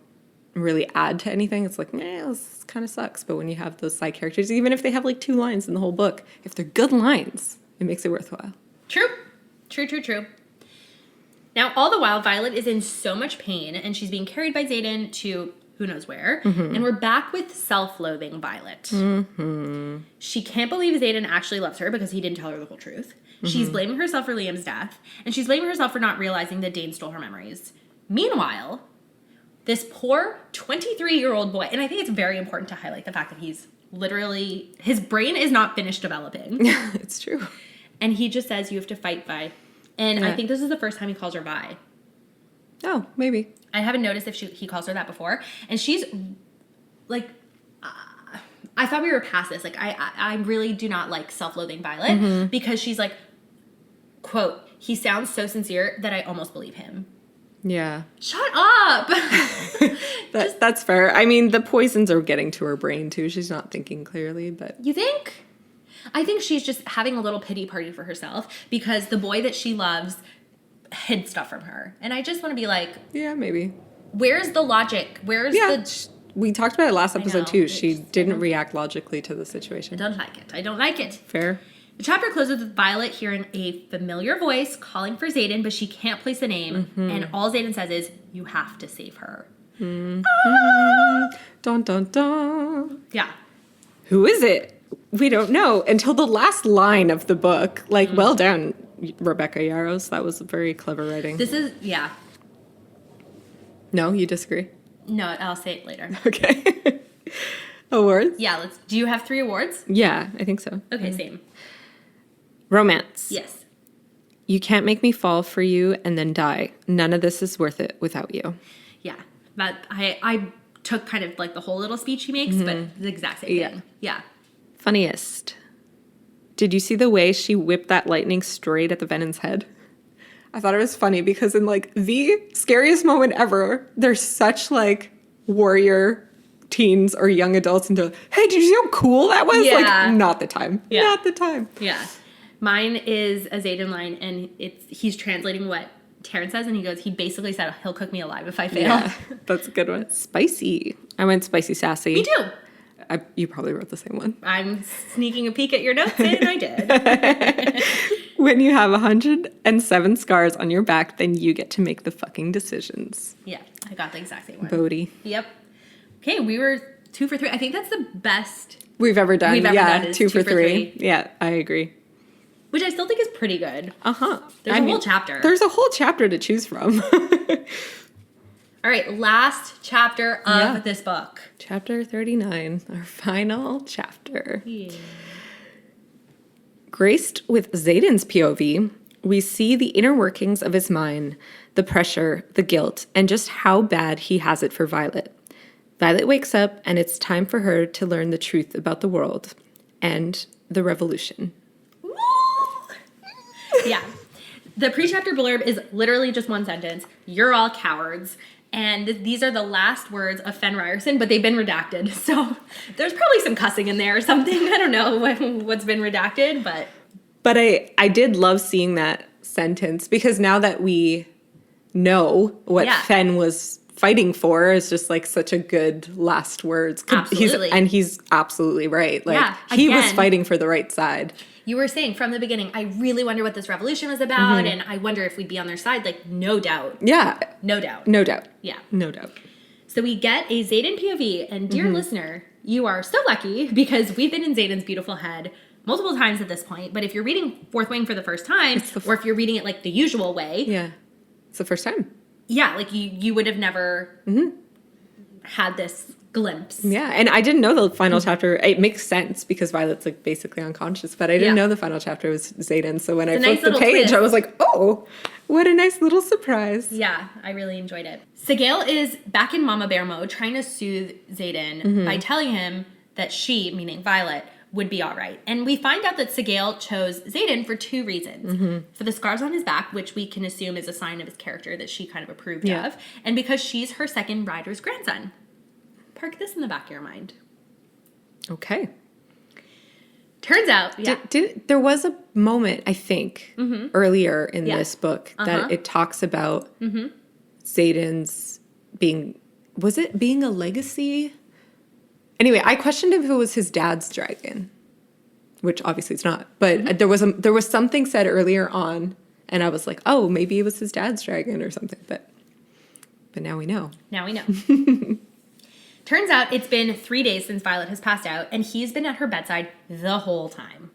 really add to anything, it's like, this kind of sucks. But when you have those side characters, even if they have like 2 lines in the whole book, if they're good lines, it makes it worthwhile. True. Now, all the while, Violet is in so much pain, and she's being carried by Xaden to who knows where. And we're back with self-loathing Violet. She can't believe Xaden actually loves her because he didn't tell her the whole truth. She's blaming herself for Liam's death, and she's blaming herself for not realizing that Dane stole her memories. Meanwhile, this poor 23-year-old boy, and I think it's very important to highlight the fact that he's literally, his brain is not finished developing. It's true. And he just says, you have to fight Vi. And I think this is the first time he calls her Vi. Oh, maybe. I haven't noticed if he calls her that before. And she's like, I thought we were past this. Like, I really do not like self-loathing Violet because she's like, quote, he sounds so sincere that I almost believe him. Yeah. Shut up. That's fair. I mean, the poisons are getting to her brain too. She's not thinking clearly, but... You think? I think she's just having a little pity party for herself because the boy that she loves hid stuff from her. And I just want to be like... Yeah, maybe. Where's the logic? We talked about it last episode too. She just, didn't react logically to the situation. I don't like it. Fair. The chapter closes with Violet hearing a familiar voice calling for Xaden, but she can't place a name. And all Xaden says is, you have to save her. Dun, dun, dun. Yeah. Who is it? We don't know until the last line of the book. Like, well done, Rebecca Yarros. That was very clever writing. This is, yeah. No, you disagree? No, I'll say it later. Okay. Awards? Yeah, do you have 3 awards? Yeah, I think so. Okay, same. Romance. Yes. You can't make me fall for you and then die. None of this is worth it without you. Yeah. But I took kind of like the whole little speech he makes, but the exact same thing. Yeah. Funniest. Did you see the way she whipped that lightning straight at the Venon's head? I thought it was funny because in like the scariest moment ever, there's such like warrior teens or young adults and they're like, hey, did you see how cool that was? Yeah. Like, not the time. Yeah. Not the time. Yeah. Mine is a Xaden line, and he's translating what Terrence says, and he goes, he basically said, he'll cook me alive if I fail. Yeah, that's a good one. Spicy. I went spicy sassy. Me too. You probably wrote the same one. I'm sneaking a peek at your notes, and I did. When you have 107 scars on your back, then you get to make the fucking decisions. Yeah, I got the exact same one. Bodhi. Yep. Okay, we were 2 for 3. I think that's the best we've ever done. Done 2 for 3. Yeah, I agree. Which I still think is pretty good. Uh-huh. There's a whole chapter. There's a whole chapter to choose from. All right, last chapter of this book. Chapter 39, our final chapter. Yeah. Graced with Xaden's POV, We see the inner workings of his mind, the pressure, the guilt, and just how bad he has it for Violet. Violet wakes up, and it's time for her to learn the truth about the world and the revolution. Yeah. The pre-chapter blurb is literally just one sentence. You're all cowards. And these are the last words of Fen Ryerson, but they've been redacted. So there's probably some cussing in there or something. I don't know what's been redacted, but... But I did love seeing that sentence, because now that we know what Fen was fighting for, is just like such a good last words. Absolutely. He's absolutely right. Like, yeah, he was fighting for the right side. You were saying from the beginning, I really wonder what this revolution was about, and I wonder if we'd be on their side. Like, no doubt. Yeah. No doubt. No doubt. Yeah. No doubt. So we get a Xaden POV, and dear listener, you are so lucky, because we've been in Xaden's beautiful head multiple times at this point. But if you're reading Fourth Wing for the first time, or if you're reading it like the usual way. Yeah. It's the first time. Yeah, like you would have never had this glimpse. Yeah, and I didn't know the final chapter. It makes sense because Violet's like basically unconscious, but I didn't know the final chapter was Xaden. So when I flipped the page, twist. I was like, oh, what a nice little surprise. Yeah, I really enjoyed it. Sigale is back in Mama Bear mode, trying to soothe Xaden by telling him that she, meaning Violet, would be all right. And we find out that Sigale chose Xaden for two reasons. For the scars on his back, which we can assume is a sign of his character that she kind of approved of, and because she's her second rider's grandson. Park this in the back of your mind. Okay. Turns out, there was a moment, I think, earlier in this book that it talks about Xaden's being a legacy? Anyway, I questioned if it was his dad's dragon, which obviously it's not. But there was something said earlier on, and I was like, oh, maybe it was his dad's dragon or something. But now we know. Now we know. Turns out it's been 3 days since Violet has passed out, and he's been at her bedside the whole time.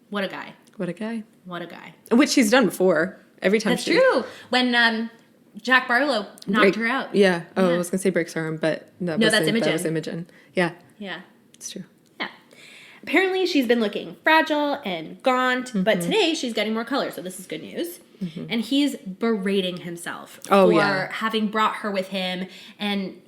What a guy. What a guy. What a guy. Which he's done before. Every time. That's true. When Jack Barlow knocked her out. Yeah. Oh, I was going to say breaks her arm, but that's Imogen. That was Imogen. Yeah. Yeah. It's true. Yeah. Apparently she's been looking fragile and gaunt, but today she's getting more color, so this is good news. And he's berating himself for having brought her with him, and,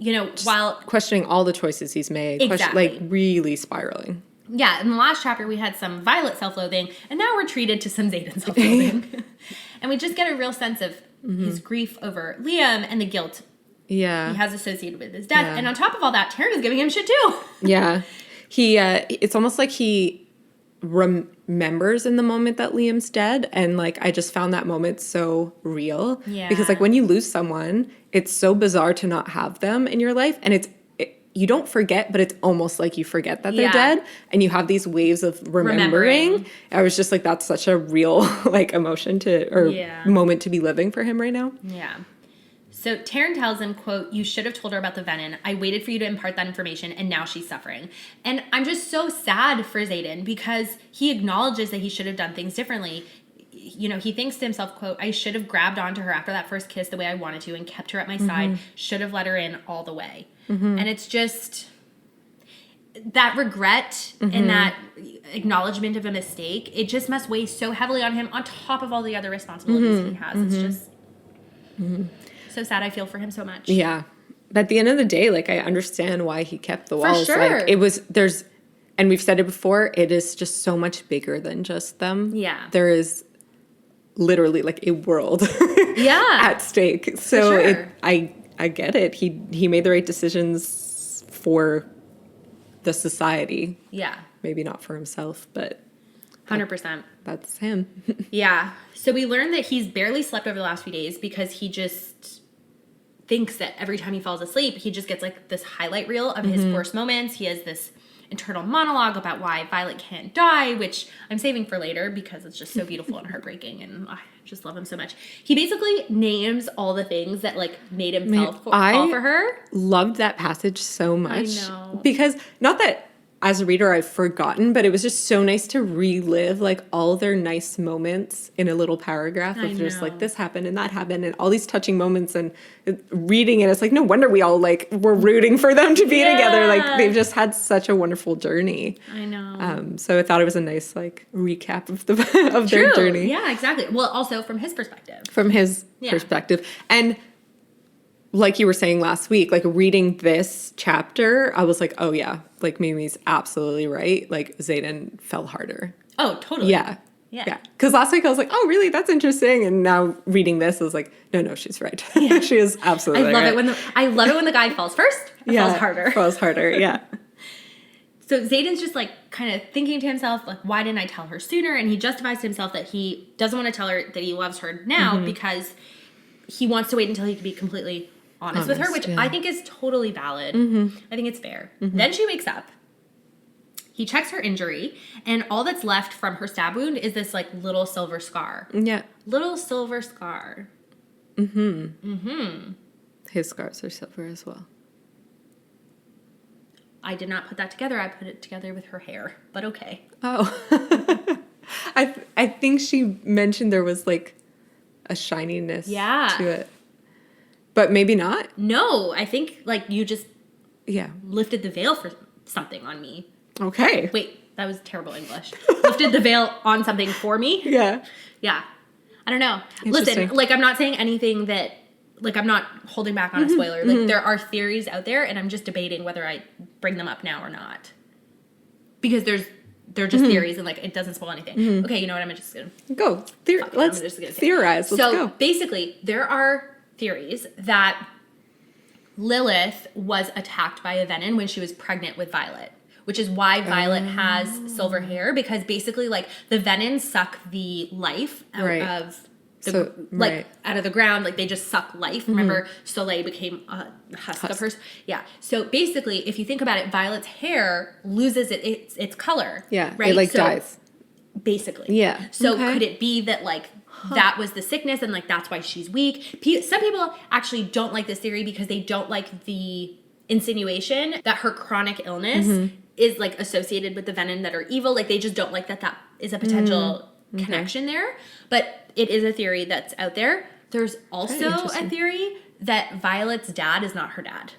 while... questioning all the choices he's made. Exactly. Really spiraling. Yeah, in the last chapter we had some Violet self-loathing, and now we're treated to some Xaden self-loathing. And we just get a real sense of his grief over Liam and the guilt he has associated with his death. Yeah. And on top of all that, Taryn is giving him shit too. Yeah. It's almost like he remembers in the moment that Liam's dead, and I just found that moment so real. Yeah. Because when you lose someone, it's so bizarre to not have them in your life, and you don't forget, but it's almost like you forget that they're dead, and you have these waves of remembering. I was just like, that's such a real emotion moment to be living for him right now. Yeah. So Taryn tells him, quote, "You should have told her about the venom. I waited for you to impart that information, and now she's suffering." And I'm just so sad for Xaden, because he acknowledges that he should have done things differently. He thinks to himself, quote, "I should have grabbed onto her after that first kiss the way I wanted to and kept her at my side. Should have let her in all the way." And it's just that regret and that acknowledgement of a mistake. It just must weigh so heavily on him on top of all the other responsibilities he has. It's just so sad. I feel for him so much. Yeah. But at the end of the day, I understand why he kept the walls. For sure. And we've said it before, it is just so much bigger than just them. Yeah. There is literally a world at stake. So I get it. He made the right decisions for the society. Yeah. Maybe not for himself, but 100%. That's him. Yeah. So we learned that he's barely slept over the last few days because he just thinks that every time he falls asleep, he just gets this highlight reel of his worst moments. He has this internal monologue about why Violet can't die, which I'm saving for later because it's just so beautiful and heartbreaking, and I just love him so much. He basically names all the things that made him fall for her. Loved that passage so much. I know. Because not that as a reader, I've forgotten, but it was just so nice to relive like all their nice moments in a little paragraph of just like this happened and that happened and all these touching moments, and reading it, it's like no wonder we all like were rooting for them to be together. Like they've just had such a wonderful journey. I know. So I thought it was a nice like recap of their journey. Yeah, exactly. Well, also from his perspective. From his perspective. And like you were saying last week, like reading this chapter, I was like, oh yeah, like Mimi's absolutely right. Like Xaden fell harder. Oh, totally. Yeah. Because last week I was like, oh really, that's interesting. And now reading this, I was like, no, she's right. Yeah. She is absolutely right. I love it when the guy falls first or falls harder. Falls harder, yeah. So Xaden's just like kind of thinking to himself, like, why didn't I tell her sooner? And he justifies to himself that he doesn't want to tell her that he loves her now because he wants to wait until he can be completely honest with her, which I think is totally valid. I think it's fair. Then she wakes up. He checks her injury, and all that's left from her stab wound is this like little silver scar. Yeah. Little silver scar. His scars are silver as well. I did not put that together. I put it together with her hair, but okay. Oh. I think she mentioned there was like a shininess to it. But maybe not? No, I think like you just lifted the veil for something on me. Okay. Wait, that was terrible English. Lifted the veil on something for me? Yeah. Yeah. I don't know. Listen, like I'm not saying anything that, like I'm not holding back on a spoiler. Like there are theories out there and I'm just debating whether I bring them up now or not. Because they're just theories and like it doesn't spoil anything. Okay, you know what? I'm just going to go. Let's theorize. Let's go. Basically, there are theories that Lilith was attacked by a venom when she was pregnant with Violet, which is why Violet has silver hair, because basically like the venom suck the life out of out of the ground, like they just suck life. Remember Soleil became a husk of hers. Yeah. So basically if you think about it, Violet's hair loses its color. Yeah. Right? It like dies. Basically. Yeah. So could it be that like that was the sickness and like that's why she's weak? Some people actually don't like this theory because they don't like the insinuation that her chronic illness is like associated with the venom that are evil. Like they just don't like that is a potential connection there. But it is a theory that's out there. There's also a theory that Violet's dad is not her dad.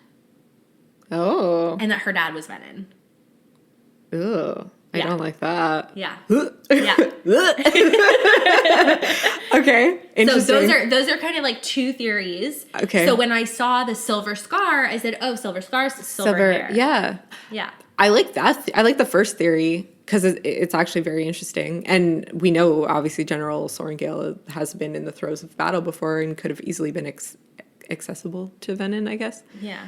Oh. And that her dad was venom. Ooh. I don't like that. Yeah. Yeah. Okay. Interesting. So those are kind of like two theories. Okay. So when I saw the silver scar, I said, "Oh, silver scars, silver hair." Yeah. Yeah. I like that. I like the first theory because it's actually very interesting. And we know, obviously, General Sorrengail has been in the throes of battle before and could have easily been accessible to Venom, I guess. Yeah.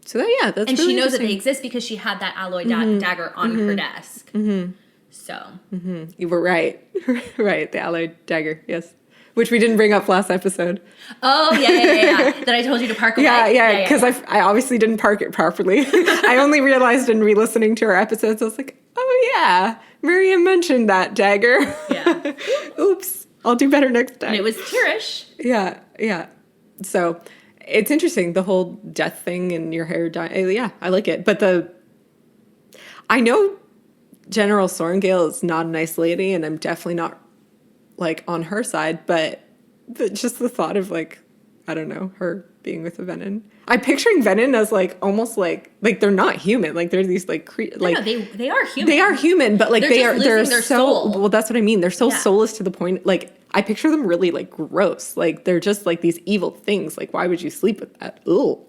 So that's and really she knows that they exist because she had that alloy dagger on her desk. So you were right, right? The alloy dagger, yes, which we didn't bring up last episode. Oh yeah. That I told you to park away. Yeah. Because I obviously didn't park it properly. I only realized in re-listening to our episodes, I was like, oh yeah, Myriam mentioned that dagger. Yeah. Oops, I'll do better next time. And it was Tirish. Yeah. So. It's interesting, the whole death thing and your hair dying. Yeah, I like it. But I know General Sorrengail is not a nice lady, and I'm definitely not, like, on her side. But just the thought of, like, I don't know, her being with a venom. I'm picturing venom as, like, almost like they're not human. Like, they're these, like, No, they are human. They are human, but, like, they're their so... soul. Well, that's what I mean. They're so soulless to the point, like... I picture them really, like, gross. Like, they're just, like, these evil things. Like, why would you sleep with that? Ooh.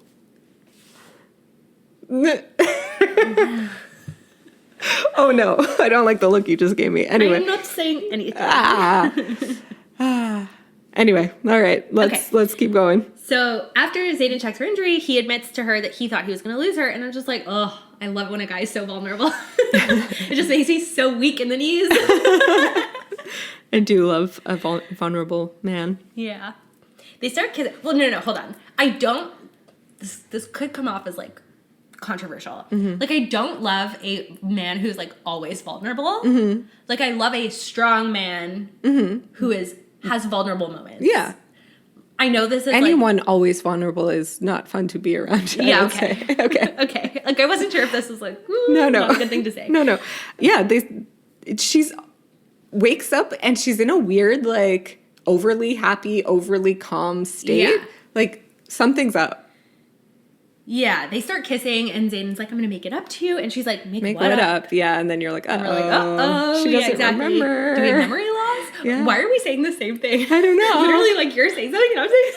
Oh, no. I don't like the look you just gave me. Anyway. I'm not saying anything. Anyway. All right. Let's keep going. So, after Xaden checks her injury, he admits to her that he thought he was going to lose her. And I'm just like, oh, I love when a guy is so vulnerable. It just makes me so weak in the knees. I do love a vulnerable man. Yeah. They start kissing. Well, no, hold on. I don't... This could come off as, like, controversial. Like, I don't love a man who's, like, always vulnerable. Like, I love a strong man who has vulnerable moments. Yeah. I know this is anyone always vulnerable is not fun to be around. Yeah, okay. Say. Okay. Okay. Like, I wasn't sure if this was like, No. not a good thing to say. No. Yeah, she's wakes up and she's in a weird, like, overly happy, overly calm state. Yeah. Like, something's up. Yeah, they start kissing, and Zayden's like, I'm going to make it up to you. And she's like, make what up? Yeah, and then you're like, And we're like, uh-oh. She doesn't remember. Do we have memory loss? Yeah. Why are we saying the same thing? I don't know. Literally, like, you're saying something and I'm saying...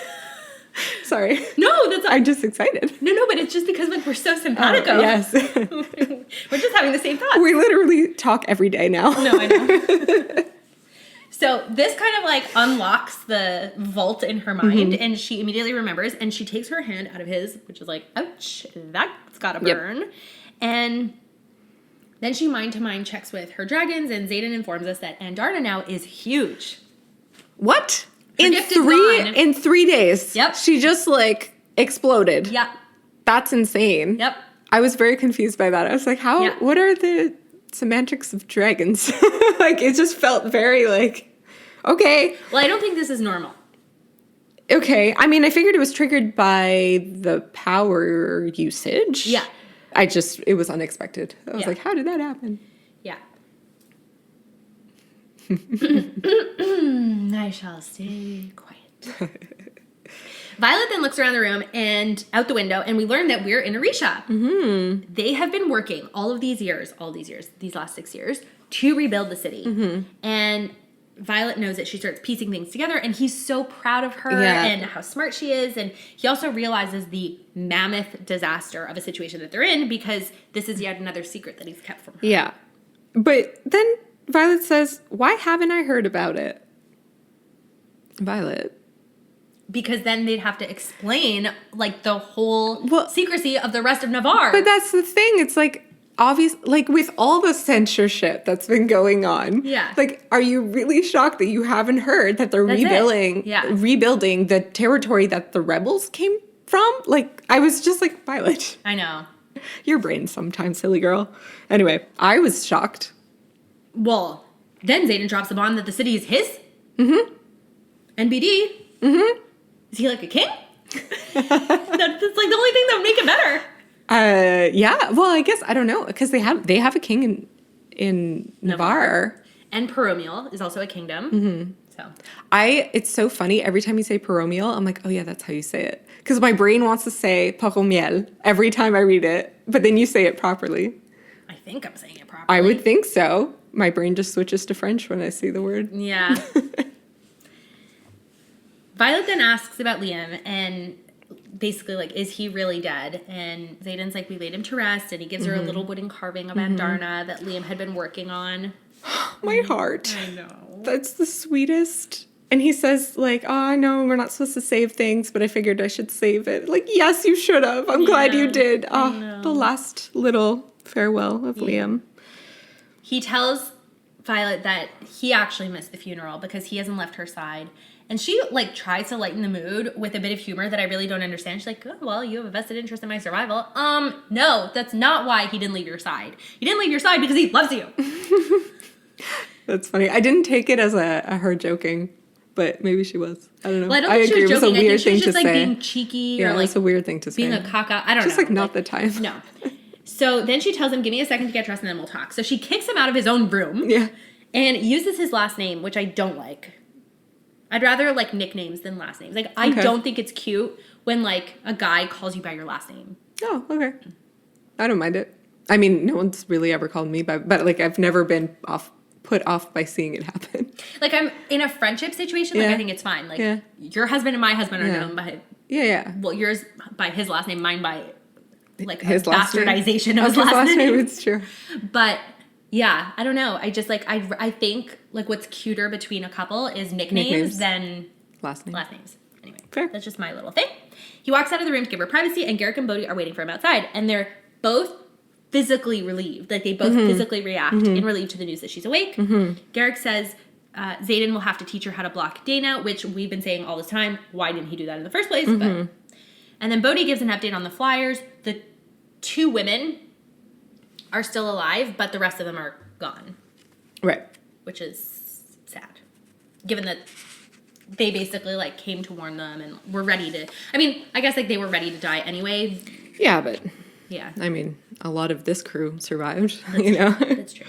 Sorry. No, that's not... I'm just excited. No, but it's just because, like, we're so simpatico. Yes. We're just having the same thoughts. We literally talk every day now. No, I know. So this kind of like unlocks the vault in her mind, and she immediately remembers, and she takes her hand out of his, which is like, ouch, that's gotta burn. Yep. And then she mind-to-mind checks with her dragons, and Xaden informs us that Andarna now is huge. What? Her In 3 days. Yep. She just like exploded. Yep. That's insane. Yep. I was very confused by that. I was like, what are the semantics of dragons? Like, it just felt very like, okay. Well, I don't think this is normal. Okay. I mean, I figured it was triggered by the power usage. Yeah. It was unexpected. I was like, how did that happen? Yeah. I shall stay quiet. Violet then looks around the room and out the window, and we learn that we're in Orisha. Mm-hmm. They have been working these last 6 years, to rebuild the city. Mm-hmm. And Violet knows that she starts piecing things together, and he's so proud of her and how smart she is. And he also realizes the mammoth disaster of a situation that they're in, because this is yet another secret that he's kept from her. Yeah. But then Violet says, why haven't I heard about it? Violet. Because then they'd have to explain, like, the whole secrecy of the rest of Navarre. But that's the thing. It's like, obvious, like, with all the censorship that's been going on. Yeah. Like, are you really shocked that you haven't heard that they're rebuilding the territory that the rebels came from? Like, I was just like, Violet. I know. Your brain sometimes, silly girl. Anyway, I was shocked. Well, then Xaden drops the bomb that the city is his. Mm-hmm. NBD. Mm-hmm. Is he like a king? That's like the only thing that would make it better. Yeah. Well, I guess I don't know, because they have a king in Navarre. And Paromial is also a kingdom. Mm-hmm. So it's so funny every time you say Paromial, I'm like, oh yeah, that's how you say it, because my brain wants to say Paromiel every time I read it, but then you say it properly. I think I'm saying it properly. I would think so. My brain just switches to French when I see the word. Yeah. Violet then asks about Liam, and basically, like, is he really dead? And Xaden's like, we laid him to rest, and he gives her a little wooden carving of Andarna that Liam had been working on. My heart. I know. That's the sweetest. And he says, like, oh, I know we're not supposed to save things, but I figured I should save it. Like, yes, you should have. I'm glad you did. Oh, the last little farewell of Liam. He tells Violet that he actually missed the funeral because he hasn't left her side. And she, like, tries to lighten the mood with a bit of humor that I really don't understand. She's like, oh, well, you have a vested interest in my survival. No, that's not why he didn't leave your side. He didn't leave your side because he loves you. That's funny. I didn't take it as a her joking, but maybe she was. I don't know. Well, I don't think she was joking. I think she was just, like, being cheeky. Yeah, or, like, it's a weird thing to say. Being a caca. I don't know. Just, like, not the time. No. So then she tells him, give me a second to get dressed and then we'll talk. So she kicks him out of his own room. Yeah. And uses his last name, which I don't like. I'd rather, like, nicknames than last names. Like, I don't think it's cute when, like, a guy calls you by your last name. Oh, okay. I don't mind it. I mean, no one's really ever called me by, but, like, I've never been put off by seeing it happen. Like, I'm in a friendship situation, like, I think it's fine. Like, your husband and my husband are known by... Yeah. Well, yours by his last name, mine by, like, his bastardization of his last name. It's true. But... yeah, I don't know. I just, like, I think, like, what's cuter between a couple is nicknames than last names. Anyway, fair. That's just my little thing. He walks out of the room to give her privacy, and Garrick and Bodhi are waiting for him outside, and they're both physically relieved. Like, they both physically react in relief to the news that she's awake. Garrick says Xaden will have to teach her how to block Dana, which we've been saying all this time. Why didn't he do that in the first place? But, and then Bodhi gives an update on the flyers. The two women are still alive, but the rest of them are gone. Right. Which is sad. Given that they basically like came to warn them and were ready to. I mean, I guess like they were ready to die anyway. Yeah, but yeah, I mean, a lot of this crew survived. You know, that's true.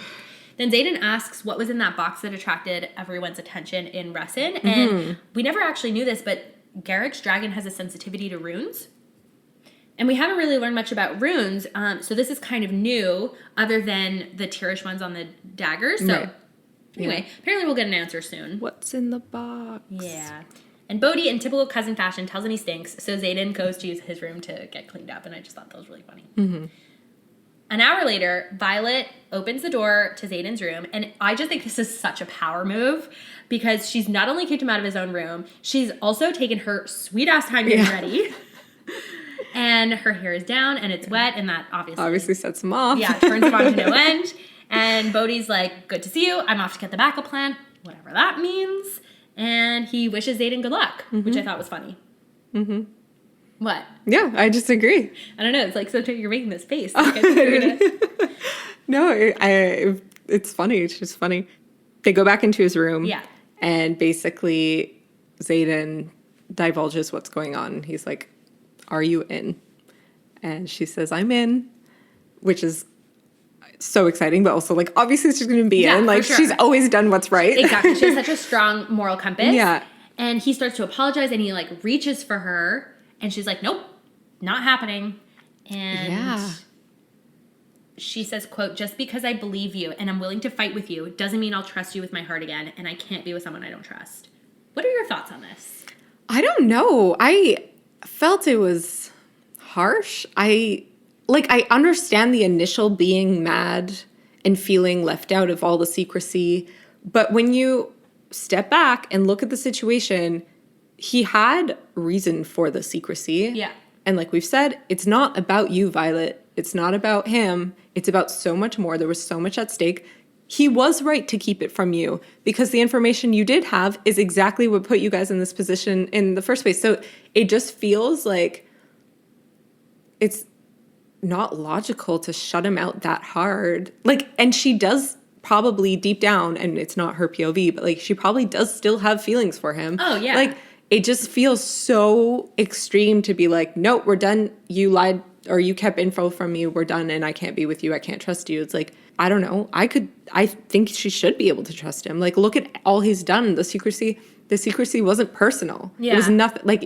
Then Xaden asks what was in that box that attracted everyone's attention in Ressin, and we never actually knew this, but Garrick's dragon has a sensitivity to runes. And we haven't really learned much about runes, so this is kind of new, other than the Tirish ones on the daggers. So, right. Anyway, apparently we'll get an answer soon. What's in the box? Yeah. And Bodhi, in typical cousin fashion, tells him he stinks, so Xaden goes to use his room to get cleaned up, and I just thought that was really funny. Mm-hmm. An hour later, Violet opens the door to Xaden's room, and I just think this is such a power move, because she's not only kicked him out of his own room, she's also taken her sweet-ass time getting ready. And her hair is down and it's wet, and that obviously sets him off. Yeah, turns him on to no end. And Bodhi's like, good to see you. I'm off to get the backup plan, whatever that means. And he wishes Xaden good luck, which I thought was funny. Mm-hmm. What? Yeah, I just agree. I don't know. It's like sometimes you're making this face. No, it's funny. It's just funny. They go back into his room. Yeah. And basically, Xaden divulges what's going on. He's like, are you in? And she says, I'm in, which is so exciting, but also like, obviously she's going to be in. Like, she's always done what's right. Exactly. She has such a strong moral compass. Yeah. And he starts to apologize, and he like reaches for her, and she's like, nope, not happening. And she says, quote, just because I believe you and I'm willing to fight with you doesn't mean I'll trust you with my heart again, and I can't be with someone I don't trust. What are your thoughts on this? I don't know. I felt it was harsh. I understand the initial being mad and feeling left out of all the secrecy, but when you step back and look at the situation, he had reason for the secrecy. Yeah. And like we've said, it's not about you, Violet. It's not about him. It's about so much more. There was so much at stake. He was right to keep it from you, because the information you did have is exactly what put you guys in this position in the first place. So it just feels like it's not logical to shut him out that hard. Like, and she does probably deep down, and it's not her POV, but like she probably does still have feelings for him. Oh, yeah. Like, it just feels so extreme to be like, nope, we're done. You lied, or you kept info from me. We're done, and I can't be with you. I can't trust you. It's like, I don't know. I think she should be able to trust him. Like, look at all he's done. The secrecy wasn't personal. Yeah. It was nothing. Like,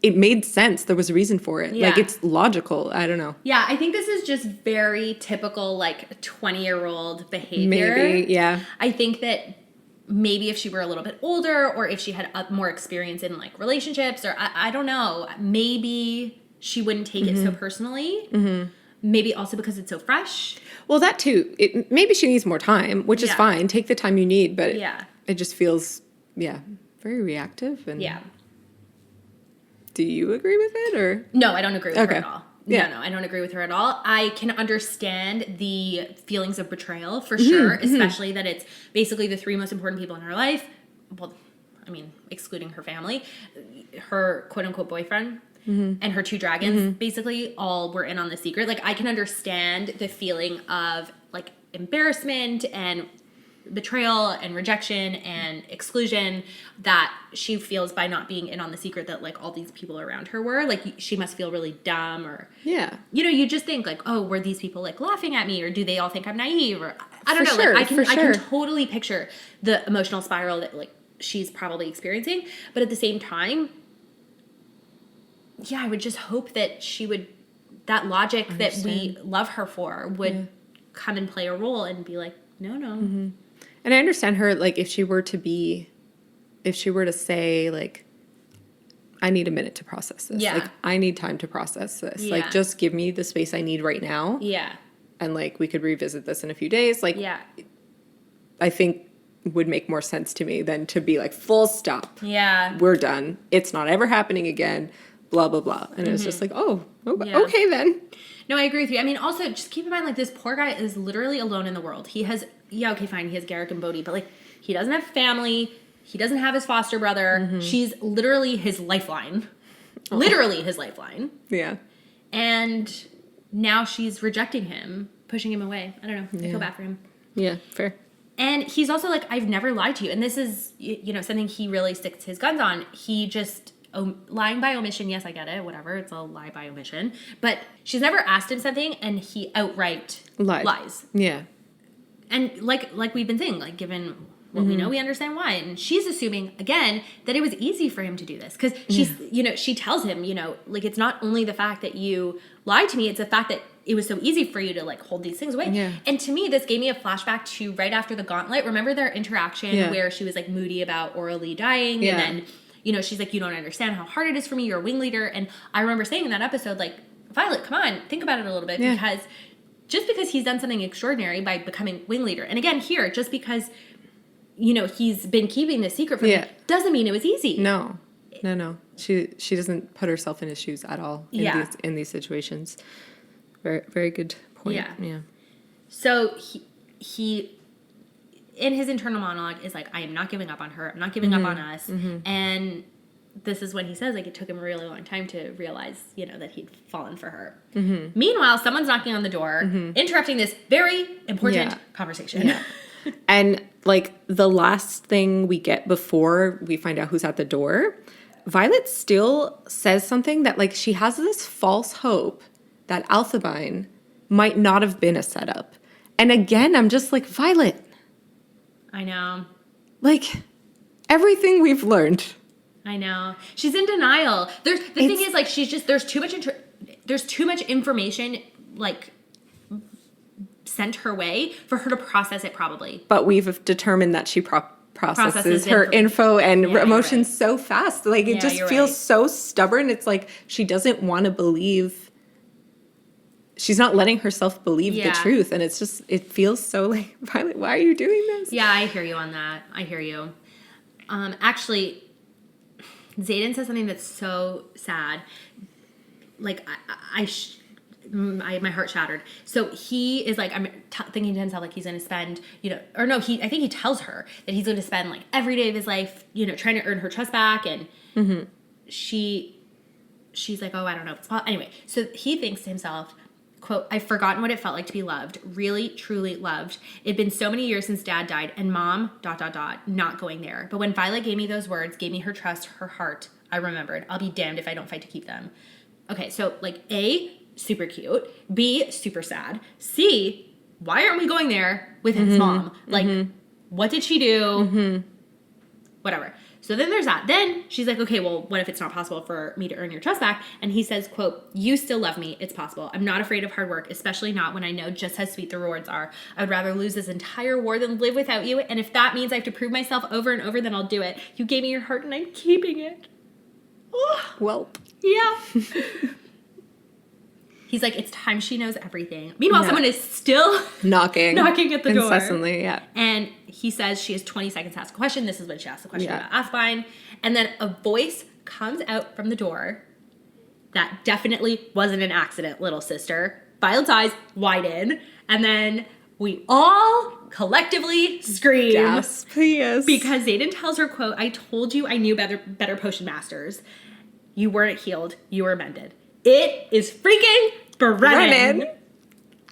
it made sense. There was a reason for it. Yeah. Like, it's logical. I don't know. Yeah, I think this is just very typical, like, 20-year-old behavior. Maybe, yeah. I think that maybe if she were a little bit older, or if she had more experience in, like, relationships, or I don't know, maybe she wouldn't take it so personally. Mm-hmm. Maybe also because it's so fresh. Well, that too. Maybe she needs more time, which is fine. Take the time you need, but it just feels, very reactive. And do you agree with it, or? No, I don't agree with her at all. Yeah. No, I don't agree with her at all. I can understand the feelings of betrayal for sure, especially that it's basically the three most important people in her life. Well, I mean, excluding her family, her quote unquote boyfriend, and her two dragons, basically all were in on the secret. Like, I can understand the feeling of like embarrassment and betrayal and rejection and exclusion that she feels by not being in on the secret that like all these people around her were. Like, she must feel really dumb, or you just think like, oh, were these people like laughing at me, or do they all think I'm naive, or I don't know. Like, I can totally picture the emotional spiral that like she's probably experiencing, but at the same time, I would just hope that she would, that logic that we love her for would come and play a role and be like, no. And I understand her, like, if she were to say, like, I need a minute to process this. Yeah. Like, I need time to process this. Yeah. Like, just give me the space I need right now. Yeah. And, like, we could revisit this in a few days. Like, I think would make more sense to me than to be like, full stop. Yeah. We're done. It's not ever happening again. Blah, blah, blah. And it was just like, okay then. No, I agree with you. I mean, also, just keep in mind, like, this poor guy is literally alone in the world. He has, okay, fine, he has Garrick and Bodhi, but, like, he doesn't have family. He doesn't have his foster brother. She's literally his lifeline. Literally his lifeline. Yeah. And now she's rejecting him, pushing him away. I don't know. I feel bad for him. Yeah, fair. And he's also like, I've never lied to you. And this is, you know, something he really sticks his guns on. He just, lying by omission, yes, I get it, whatever, it's a lie by omission. But she's never asked him something, and he outright lies. Yeah. And like we've been saying, like, given what we know, we understand why. And she's assuming, again, that it was easy for him to do this. Because she's, you know, she tells him, you know, like, it's not only the fact that you lied to me, it's the fact that it was so easy for you to, like, hold these things away. Yeah. And to me, this gave me a flashback to right after the gauntlet. Remember their interaction where she was, like, moody about Orally dying? Yeah. And then, you know, she's like, you don't understand how hard it is for me. You're a wing leader. And I remember saying in that episode, like, Violet, come on, think about it a little bit. Yeah. Because just because he's done something extraordinary by becoming wing leader, and again, here, just because, you know, he's been keeping this secret from me, doesn't mean it was easy. No. She doesn't put herself in his shoes at all in these situations. Very, very good point. Yeah. So he in his internal monologue is like, I am not giving up on her. I'm not giving up on us. And this is when he says, like, it took him a really long time to realize, you know, that he'd fallen for her. Meanwhile, someone's knocking on the door, interrupting this very important conversation. Yeah. And, like, the last thing we get before we find out who's at the door, Violet still says something that, like, she has this false hope that Alphabine might not have been a setup. And again, I'm just like, Violet. I know. Like, everything we've learned. I know. She's in denial. The thing is, like, she's just, there's too much information, like, sent her way for her to process it, probably. But we've determined that she processes her info and emotions so fast. Like, it just feels so stubborn. It's like she doesn't want to believe. She's not letting herself believe the truth. And it's just, it feels so like, Violet, why are you doing this? Yeah, I hear you on that. I hear you. Actually, Xaden says something that's so sad. Like, my heart shattered. So he is like, I'm thinking to himself, like, he's going to spend, you know, or no, I think he tells her that he's going to spend, like, every day of his life, you know, trying to earn her trust back. And she's like, oh, I don't know if it's possible. Anyway, so he thinks to himself, quote, I've forgotten what it felt like to be loved, really, truly loved. It'd been so many years since Dad died, and Mom, ... not going there. But when Violet gave me those words, gave me her trust, her heart, I remembered. I'll be damned if I don't fight to keep them. Okay, so, like, A, super cute. B, super sad. C, why aren't we going there with his mom? Like, what did she do? Whatever. So then there's that. Then she's like, okay, well, what if it's not possible for me to earn your trust back? And he says, quote, you still love me. It's possible. I'm not afraid of hard work, especially not when I know just how sweet the rewards are. I would rather lose this entire war than live without you. And if that means I have to prove myself over and over, then I'll do it. You gave me your heart and I'm keeping it. Oh. Welp. Yeah. He's like, it's time she knows everything. Meanwhile, someone is still knocking at the door. Incessantly, yeah. And he says she has 20 seconds to ask a question. This is when she asks the question about Alphabine. And then a voice comes out from the door that definitely wasn't an accident, little sister. Violet's eyes widen. And then we all collectively scream. Gasp, yes. Because Xaden tells her, quote, I told you I knew better potion masters. You weren't healed. You were mended. It is freaking Brennan.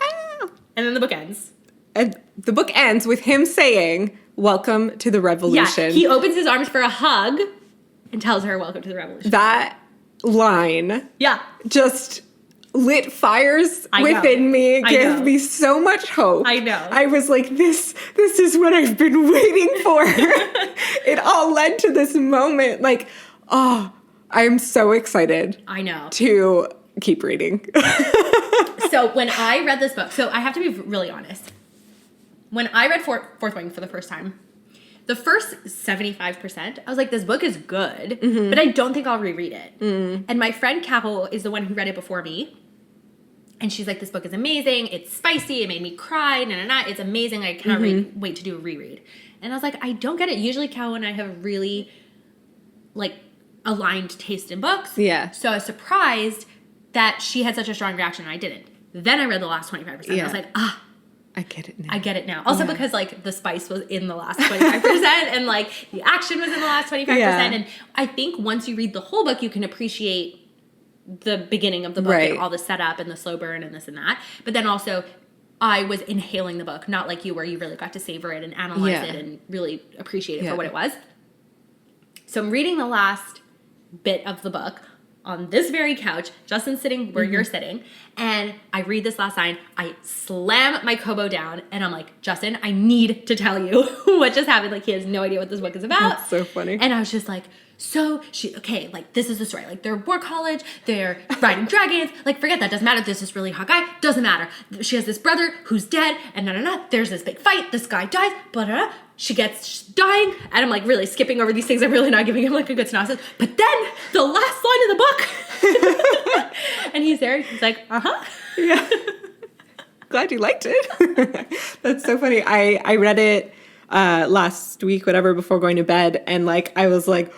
Ah. And then the book ends. And the book ends with him saying, welcome to the revolution. Yeah, he opens his arms for a hug and tells her, welcome to the revolution. That line just lit fires within me. It gave me so much hope. I know. I was like, this is what I've been waiting for. It all led to this moment. Like, I'm so excited. I know. To keep reading. So when I read this book, so I have to be really honest. When I read Fourth Wing for the first time, the first 75%, I was like, this book is good, but I don't think I'll reread it. And my friend Carol is the one who read it before me. And she's like, this book is amazing. It's spicy. It made me cry. It's amazing. I cannot wait to do a reread. And I was like, I don't get it. Usually Carol and I have really, like, aligned taste in books. Yeah. So I was surprised that she had such a strong reaction and I didn't. Then I read the last 25%. I was like, I get it now. I get it now. Also because, like, the spice was in the last 25% and, like, the action was in the last 25%. And I think once you read the whole book, you can appreciate the beginning of the book and all the setup and the slow burn and this and that. But then also, I was inhaling the book, not like you where you really got to savor it and analyze it and really appreciate it for what it was. So I'm reading the last bit of the book on this very couch. Justin's sitting where you're sitting, and I read this last line. I slam my Kobo down, and I'm like, Justin, I need to tell you what just happened. Like, he has no idea what this book is about. That's so funny. And I was just like, so like, this is the story. Like, they're war college, they're riding dragons. Like, forget that, doesn't matter. There's this really hot guy, doesn't matter. She has this brother who's dead, and there's this big fight, this guy dies, blah, blah, blah. She gets dying, and I'm like really skipping over these things. I'm really not giving him like a good synopsis. But then the last line of the book, and he's there, and he's like, Yeah. Glad you liked it. That's so funny. I read it last week, whatever, before going to bed, and like I was like,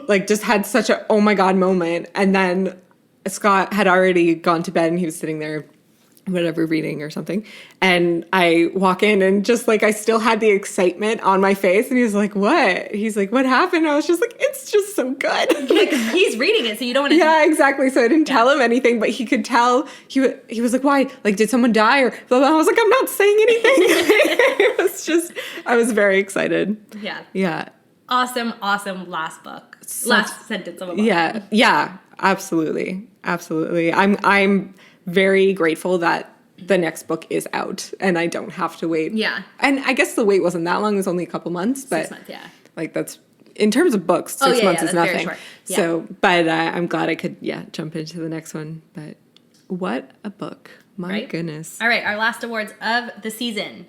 like just had such a oh my god moment. And then Scott had already gone to bed, and he was sitting there, whatever, reading or something. And I walk in, and just like I still had the excitement on my face, and he's like, what? He's like, what happened? And I was just like, it's just so good. Like, he's reading it, so you don't want to. Yeah, exactly. So I didn't tell him anything, but he could tell. He was like, why? Like, did someone die or blah, blah. I was like, I'm not saying anything. It was just, I was very excited. Yeah. Yeah. Awesome last book. Last sentence of a book. Yeah. Yeah. Absolutely. Absolutely. I'm very grateful that the next book is out and I don't have to wait. Yeah. And I guess the wait wasn't that long. It was only a couple months. But 6 months, yeah. Like, that's, in terms of books, 6 months is that's nothing. very short. Yeah. So, but I'm glad I could, jump into the next one. But what a book. My goodness. All right, our last awards of the season.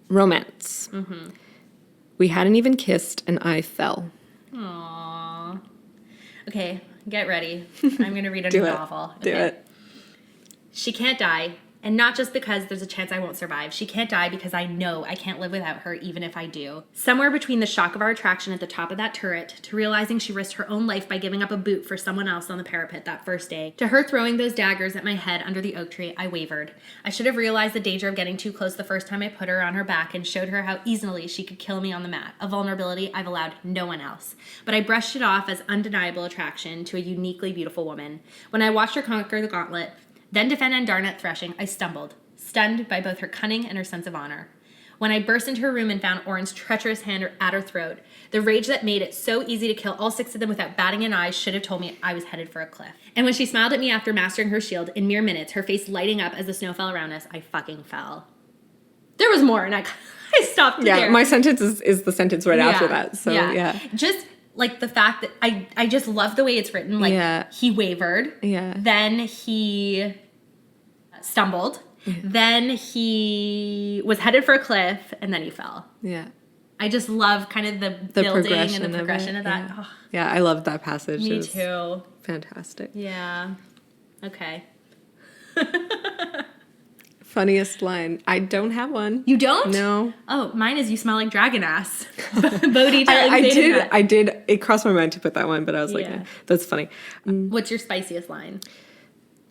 Romance. We hadn't even kissed and I fell. Aww. Okay, get ready. I'm going to read a novel. Do it. She can't die, and not just because there's a chance I won't survive. She can't die because I know I can't live without her, even if I do. Somewhere between the shock of our attraction at the top of that turret, to realizing she risked her own life by giving up a boot for someone else on the parapet that first day, to her throwing those daggers at my head under the oak tree, I wavered. I should have realized the danger of getting too close the first time I put her on her back and showed her how easily she could kill me on the mat, a vulnerability I've allowed no one else. But I brushed it off as undeniable attraction to a uniquely beautiful woman. When I watched her conquer the gauntlet, then defend Andarna at threshing, I stumbled, stunned by both her cunning and her sense of honor. When I burst into her room and found Orin's treacherous hand at her throat, the rage that made it so easy to kill all 6 of them without batting an eye should have told me I was headed for a cliff. And when she smiled at me after mastering her shield, in mere minutes, her face lighting up as the snow fell around us, I fucking fell. There was more, and I stopped there. Yeah, my sentence is the sentence right after that. So, yeah. Just like the fact that I just love the way it's written. Like, he wavered. Yeah. Then he stumbled. Then he was headed for a cliff, and then he fell. Yeah. I just love kind of the building and the progression of that. Yeah. Oh, Yeah, I loved that passage. me too. Fantastic. Yeah. Okay. Funniest line. I don't have one. You don't? No. Oh, mine is you smell like dragon ass. Bodhi telling Zayden that. I did. It crossed my mind to put that one, but I was like, Yeah. that's funny. What's your spiciest line?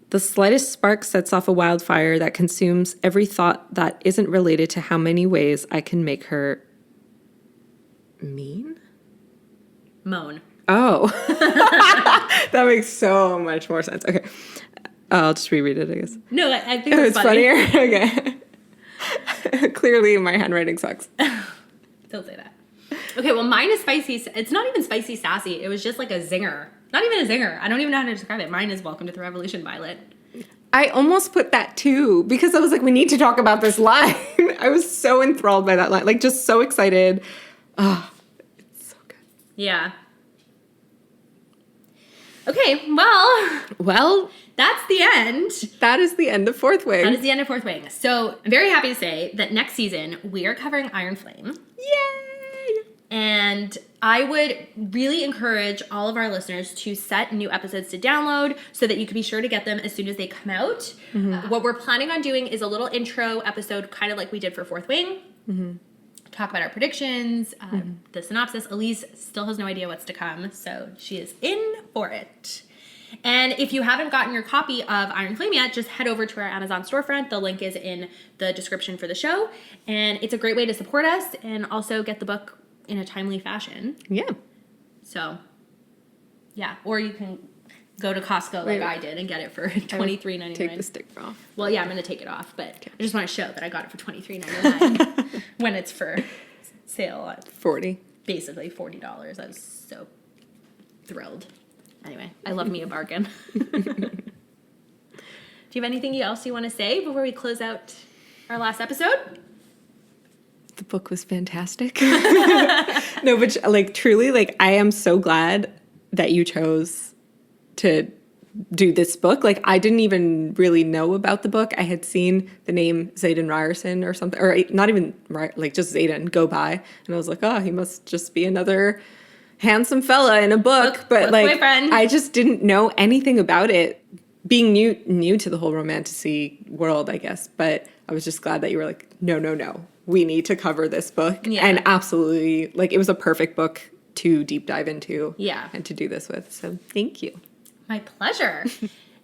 The slightest spark sets off a wildfire that consumes every thought that isn't related to how many ways I can make her mean? Moan. Oh. That makes so much more sense. Okay. I'll just reread it, I guess. No, I think It's funny. funnier? Okay. Clearly, my handwriting sucks. Don't say that. Okay, well, mine is spicy. It's not even spicy sassy. It was just like a zinger. Not even a zinger. I don't even know how to describe it. Mine is Welcome to the Revolution, Violet. I almost put that too, because I was like, we need to talk about this line. I was so enthralled by that line. Like, just so excited. Oh, it's so good. Yeah. Okay, well, that's the end. That is the end of Fourth Wing. That is the end of Fourth Wing. So I'm very happy to say that next season we are covering Iron Flame. Yay! And I would really encourage all of our listeners to set new episodes to download so that you can be sure to get them as soon as they come out. What we're planning on doing is a little intro episode, kind of like we did for Fourth Wing. Talk about our predictions, the synopsis. Elyse still has no idea what's to come, so she is in for it. And if you haven't gotten your copy of Iron Flame yet, just head over to our Amazon storefront. The link is in the description for the show. And it's a great way to support us and also get the book in a timely fashion. Yeah. So, yeah. Or you can go to Costco like I did and get it for $23.99. Take the sticker off. Well, yeah, I'm going to take it off, but I just want to show that I got it for $23.99 when it's for sale at basically $40. I was so thrilled. Anyway, I love me a bargain. Do you have anything else you want to say before we close out our last episode? The book was fantastic. No, but like truly, like I am so glad that you chose to do this book. Like I didn't even really know about the book. I had seen the name Zayden Ryerson or something, or not even like just Zayden go by, and I was like, oh, he must just be another handsome fella in a book. But like boyfriend. I just didn't know anything about it, being new to the whole romantasy world, I guess. But I was just glad that you were like, no, we need to cover this book. Yeah. And absolutely, like it was a perfect book to deep dive into. Yeah. And to do this with. So thank you. My pleasure.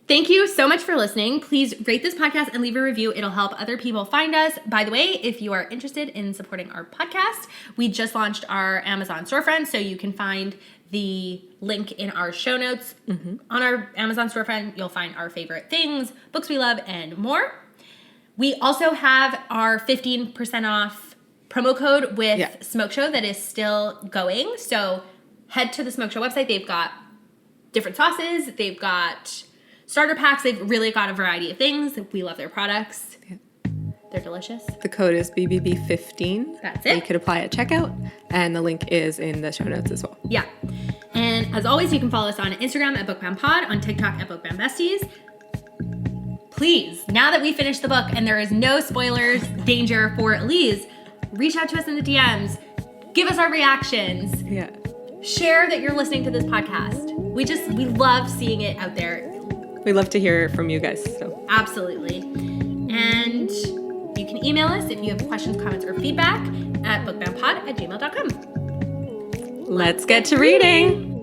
Thank you so much for listening. Please rate this podcast and leave a review. It'll help other people find us. By the way, if you are interested in supporting our podcast, we just launched our Amazon storefront, so you can find the link in our show notes. Mm-hmm. On our Amazon storefront, you'll find our favorite things, books we love, and more. We also have our 15% off promo code with Smoke Show that is still going. So head to the Smoke Show website. They've got different sauces. They've got starter packs. They've really got a variety of things. We love their products. Yeah. They're delicious. The code is BBB15. That's it. You could apply at checkout, and the link is in the show notes as well. Yeah. And as always, you can follow us on Instagram at Book Bound Pod, on TikTok at Book Bound Besties. Please, now that we finished the book and there is no spoilers danger for Elyse, reach out to us in the DMs. Give us our reactions. Yeah. Share that you're listening to this podcast. We love seeing it out there. We love to hear from you guys. So absolutely. And you can email us if you have questions, comments, or feedback at bookboundpod@gmail.com. Let's get to reading.